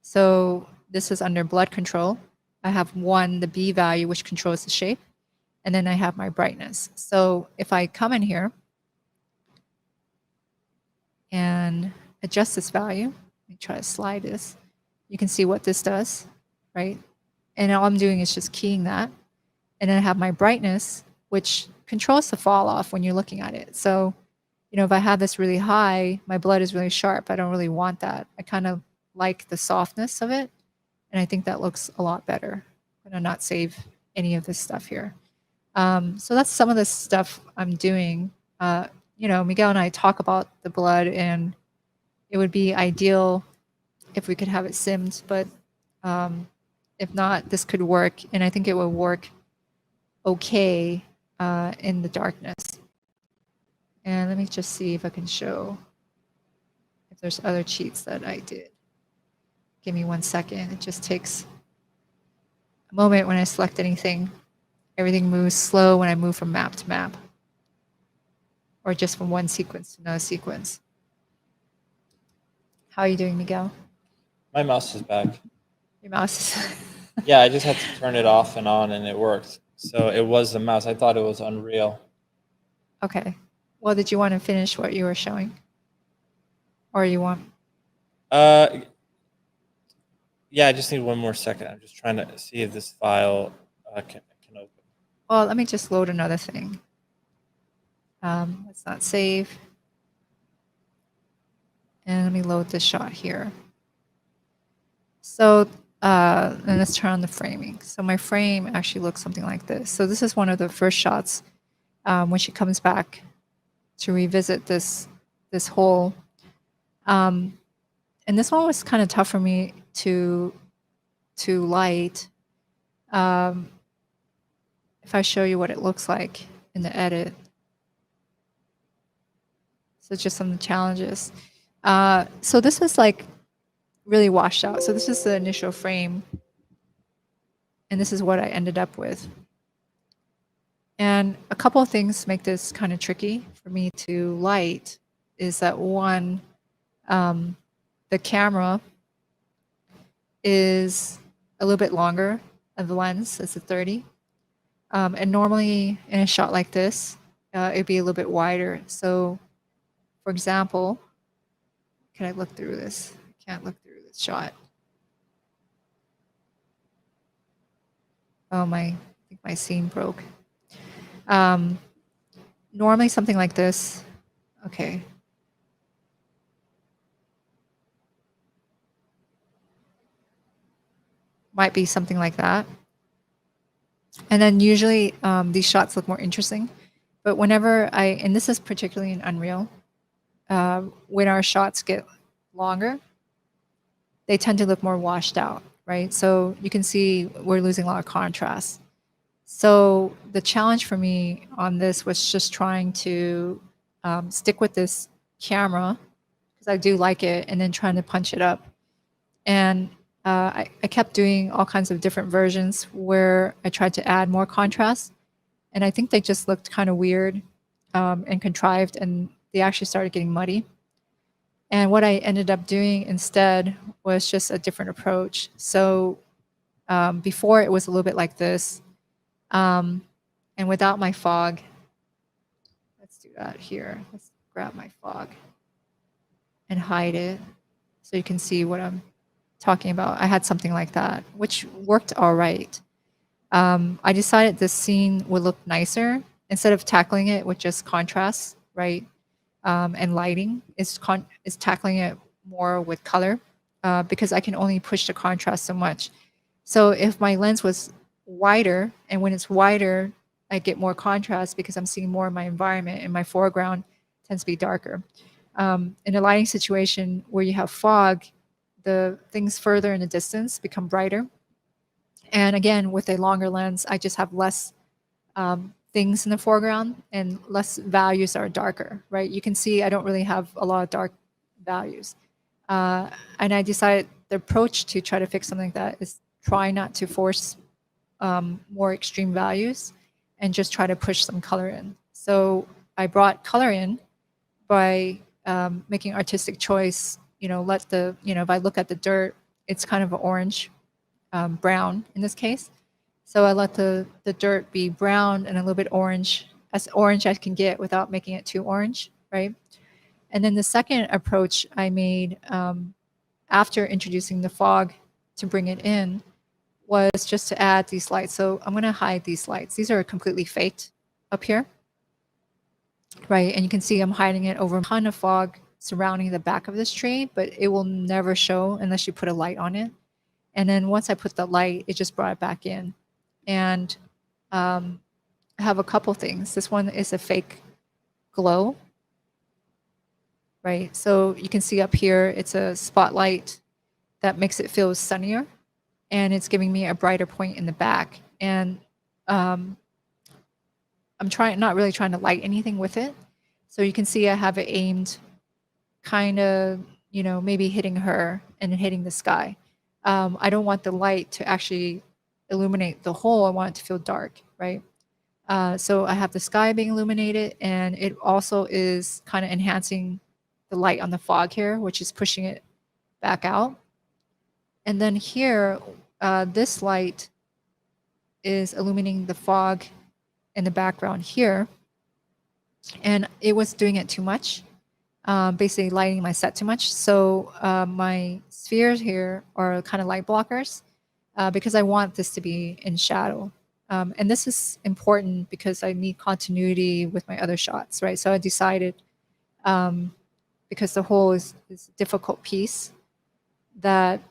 So this is under blood control. I have 1, the B value, which controls the shape, and then I have my brightness. So if I come in here and adjust this value, let me try to slide this, you can see what this does, right? And all I'm doing is just keying that. And then I have my brightness, which controls the fall off when you're looking at it. So, you know, if I have this really high, my blood is really sharp. I don't really want that. I kind of like the softness of it. And I think that looks a lot better. I'm gonna not save any of this stuff here. So that's some of the stuff I'm doing. You know, Miguel and I talk about the blood, and it would be ideal if we could have it simmed, but if not, this could work, and I think it will work okay in the darkness. And let me just see if I can show if there's other cheats that I did. Give me 1 second. It just takes a moment when I select anything. Everything moves slow when I move from map to map, or just from one sequence to another sequence. How are you doing, Miguel? My mouse is back. Your mouse is... Yeah, I just had to turn it off and on and it worked. So it was the mouse. I thought it was Unreal. Okay. Well, did you want to finish what you were showing? Or you want... Yeah, I just need 1 more second. I'm just trying to see if this file can open. Well, let me just load another thing. Let's not save. And let me load this shot here. So, and let's turn on the framing. So my frame actually looks something like this. So this is one of the first shots when she comes back to revisit this hole. And this one was kind of tough for me to light. If if I show you what it looks like in the edit. So just some of the challenges. So this was like really washed out. So this is the initial frame. And this is what I ended up with. And a couple of things make this kind of tricky for me to light is that one, the camera is a little bit longer of the lens. It's a 30. And normally in a shot like this, it'd be a little bit wider. So for example, can I look through this? I can't look through this shot. Oh, I think my scene broke. Normally something like this, okay. Might be something like that. And then usually these shots look more interesting. But whenever and this is particularly in Unreal, when our shots get longer, they tend to look more washed out, right? So you can see we're losing a lot of contrast. So the challenge for me on this was just trying to stick with this camera, because I do like it, and then trying to punch it up. And I kept doing all kinds of different versions where I tried to add more contrast. And I think they just looked kind of weird and contrived, and they actually started getting muddy. And what I ended up doing instead was just a different approach. So before it was a little bit like this. And without my fog, let's do that here. Let's grab my fog and hide it so you can see what I'm talking about. I had something like that, which worked all right. I decided this scene would look nicer instead of tackling it with just contrast, right? And lighting is tackling it more with color because I can only push the contrast so much. So if my lens was wider, and when it's wider, I get more contrast because I'm seeing more of my environment, and my foreground tends to be darker. In a lighting situation where you have fog, the things further in the distance become brighter. And again, with a longer lens, I just have less things in the foreground and less values that are darker, right? You can see I don't really have a lot of dark values. And I decided the approach to try to fix something like that is try not to force more extreme values and just try to push some color in. So I brought color in by making artistic choice, let the, if I look at the dirt, it's kind of an orange, brown in this case. So I let the dirt be brown and a little bit orange, as orange as I can get without making it too orange, right? And then the second approach I made after introducing the fog to bring it in was just to add these lights. So I'm going to hide these lights. These are completely faked up here, right? And you can see I'm hiding it over a ton of fog surrounding the back of this tree, but it will never show unless you put a light on it. And then once I put the light, it just brought it back in. And I have a couple things. This one is a fake glow, right? So you can see up here, it's a spotlight that makes it feel sunnier, and it's giving me a brighter point in the back. And I'm not really trying to light anything with it. So you can see I have it aimed kind of, maybe hitting her and hitting the sky. I don't want the light to actually illuminate the whole. I want it to feel dark, right? So I have the sky being illuminated, and it also is kind of enhancing the light on the fog here, which is pushing it back out. And then here, this light is illuminating the fog in the background here. And it was doing it too much, basically lighting my set too much. So my spheres here are kind of light blockers because I want this to be in shadow. And this is important because I need continuity with my other shots, right? So I decided, because the whole is a difficult piece, that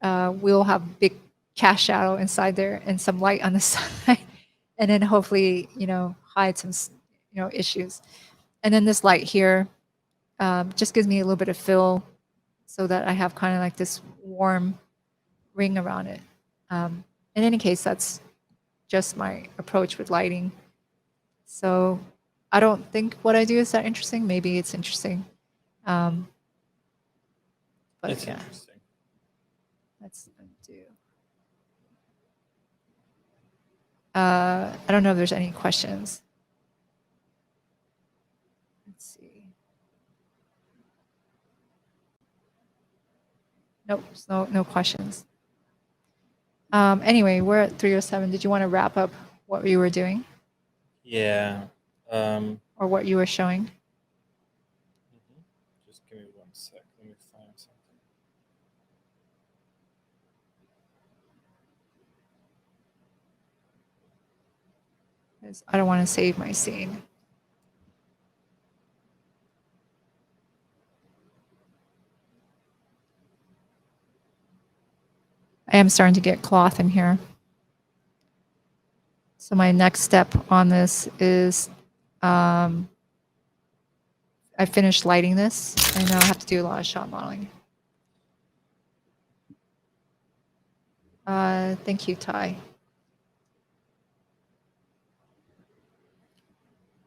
we'll have big cast shadow inside there and some light on the side, and then hopefully, hide some, issues. And then this light here just gives me a little bit of fill so that I have kind of like this warm ring around it. In any case, that's just my approach with lighting. So I don't think what I do is that interesting. Maybe it's interesting. But It's yeah, interesting. let's undo. I don't know if there's any questions. Let's see. Nope, no questions. Anyway, we're at 3:07. Did you want to wrap up what you were doing Yeah. or what you were showing? Just give me 1 sec. Let me find something. 'Cause I don't want to save my scene. I am starting to get cloth in here. So my next step on this is I finished lighting this, and now I have to do a lot of shot modeling. Thank you, Ty.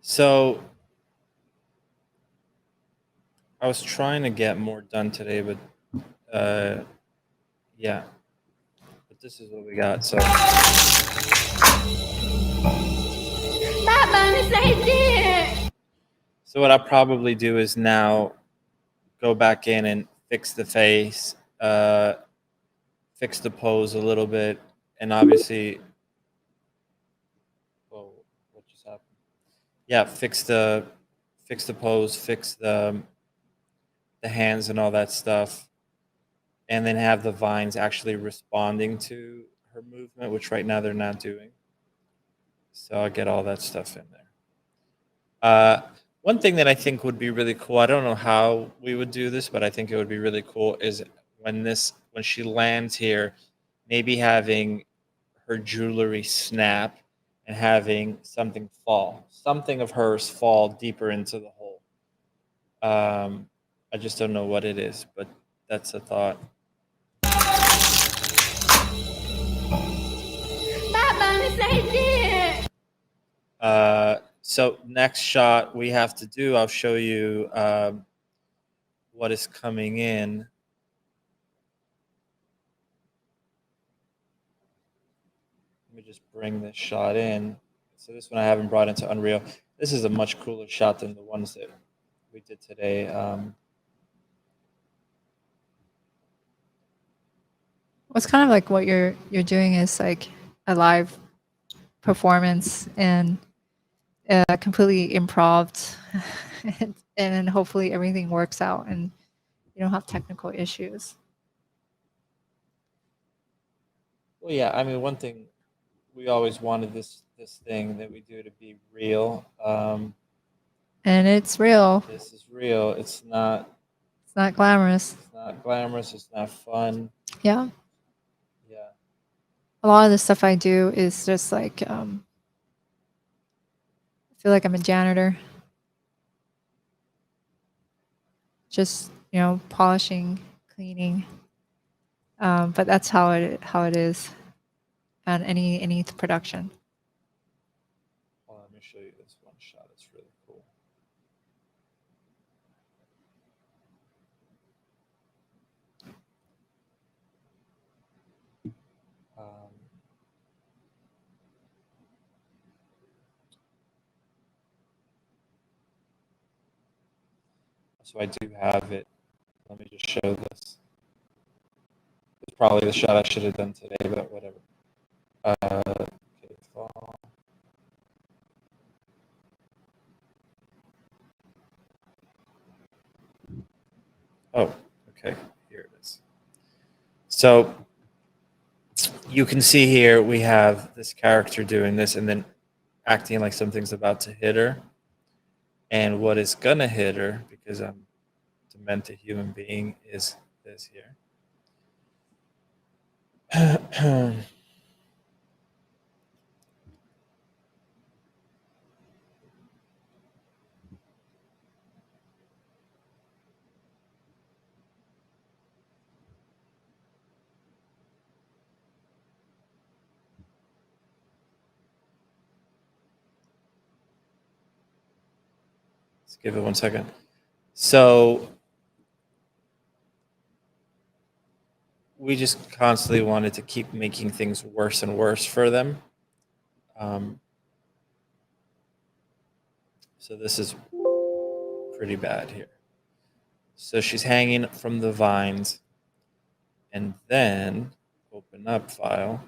So I was trying to get more done today, but yeah. But this is what we got. So so what I'll probably do is now go back in and fix the face, fix the pose a little bit, and obviously, whoa, what just happened? Yeah, fix the pose, fix the hands and all that stuff, and then have the vines actually responding to her movement, which right now they're not doing. So I'll get all that stuff in there. One thing that I think would be really cool, I don't know how we would do this, but I think it would be really cool is when she lands here, maybe having her jewelry snap and having something of hers fall deeper into the hole. I just don't know what it is, but that's a thought. So next shot we have to do, I'll show you what is coming in. Let me just bring this shot in. So this one I haven't brought into Unreal. This is a much cooler shot than the ones that we did today. It's kind of like what you're doing is like a live performance and completely improv, and then hopefully everything works out and you don't have technical issues. Well, yeah, I mean, one thing we always wanted this thing that we do to be real. And it's real. This is real. It's not glamorous. It's not glamorous. It's not fun. Yeah. Yeah. A lot of the stuff I do is just like I feel like I'm a janitor. Just, polishing, cleaning. But that's how it is on any production. Well, let me show you this one shot. It's really cool. So I do have it. Let me just show this. It's probably the shot I should have done today, but whatever. Okay, fall. Oh, okay. Here it is. So you can see here we have this character doing this and then acting like something's about to hit her. And what is going to hit her, because I'm a demented human being, is this here. Just give it 1 second. So we just constantly wanted to keep making things worse and worse for them. So this is pretty bad here. So she's hanging from the vines, and then open up file.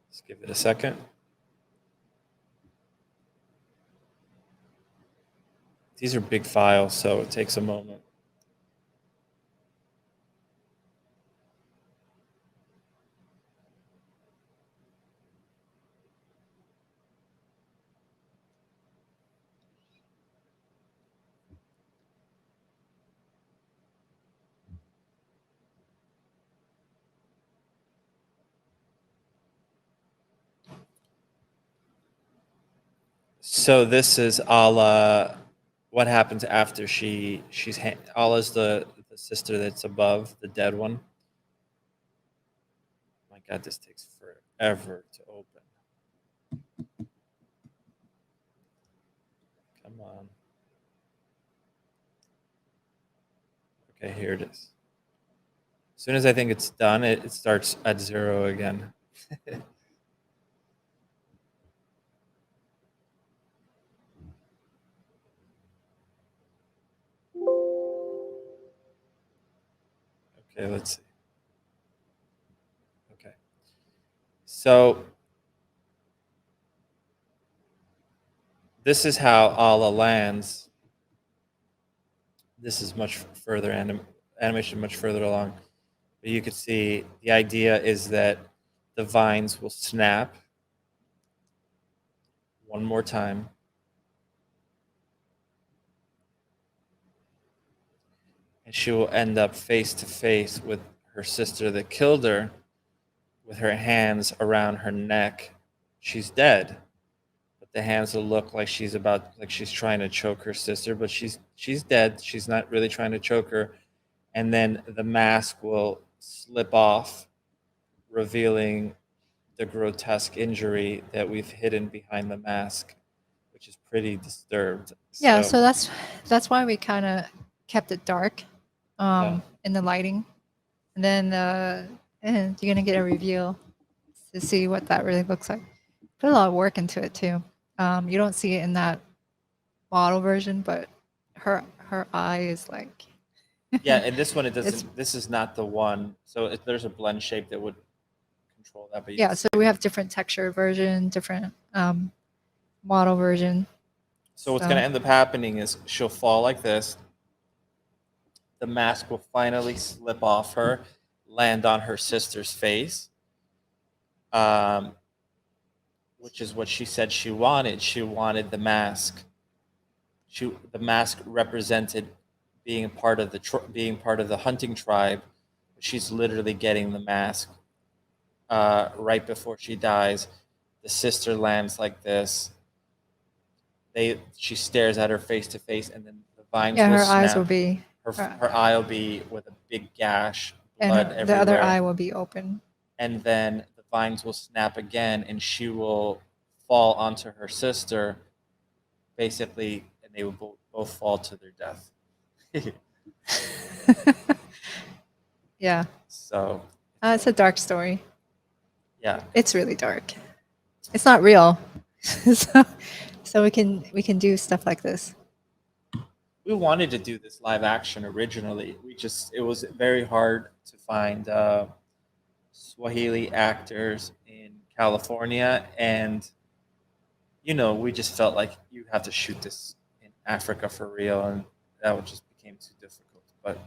Let's give it a second. These are big files, so it takes a moment. So this is Ala. What happens after she's Ala's the sister that's above the dead one. My God, this takes forever to open. Come on. Okay, here it is. As soon as I think it's done, it starts at 0 again. Okay, let's see. Okay. So this is how Ala lands. This is much further animation, much further along. But you can see the idea is that the vines will snap one more time. And she will end up face to face with her sister that killed her, with her hands around her neck. She's dead, but the hands will look like she's trying to choke her sister, but she's dead. She's not really trying to choke her. And then the mask will slip off, revealing the grotesque injury that we've hidden behind the mask, which is pretty disturbed. Yeah, so that's why we kind of kept it dark Yeah. in the lighting. And then and you're going to get a reveal to see what that really looks like. Put a lot of work into it too. You don't see it in that model version, but her eye is like... Yeah, and this one, it doesn't. This is not the one. So there's a blend shape that would control that. But Yeah, so we have different texture version, different model version. So what's going to end up happening is she'll fall like this. The mask will finally slip off her, land on her sister's face, which is what she said she wanted. She wanted the mask. The mask represented being part of the hunting tribe. She's literally getting the mask right before she dies. The sister lands like this. She stares at her face to face, and then the vines will her snap. eyes will be... Her eye will be with a big gash, blood and everywhere. the other eye will be open. And then the vines will snap again, and she will fall onto her sister, basically, and they will both fall to their death. Yeah. So it's a dark story. Yeah. It's really dark. It's not real. so we can do stuff like this. We wanted to do this live action originally. It was very hard to find Swahili actors in California, and we just felt like you have to shoot this in Africa for real, and that just became too difficult. But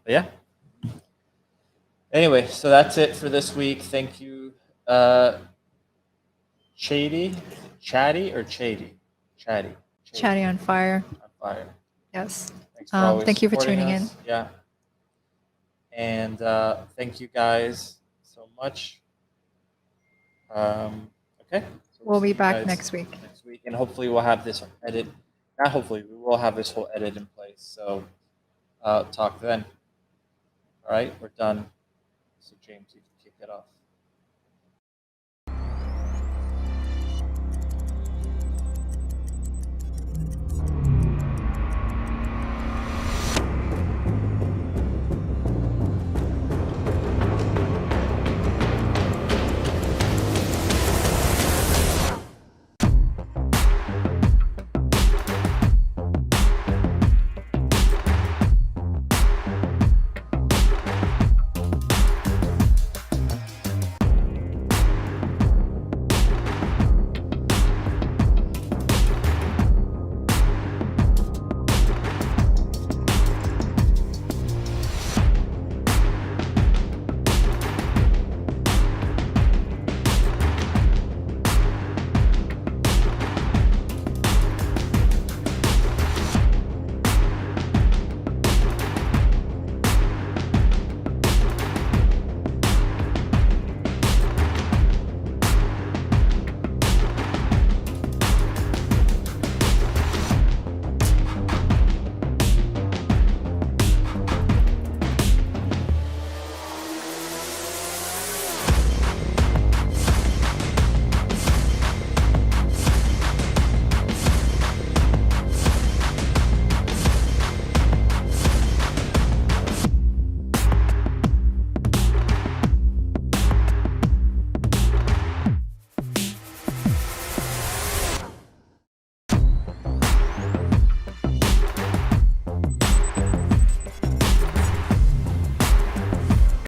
yeah. Anyway, so that's it for this week. Thank you, Chatty or Chatty? Chatty on Fire. On Fire. Yes. Thanks for always thank you for supporting tuning us. in. Yeah. And thank you guys so much. Okay. So We'll be see you back guys next week. And hopefully we'll have this edit. Not hopefully, we will have this whole edit in place. So talk then. All right, we're done. So James, you can kick it off.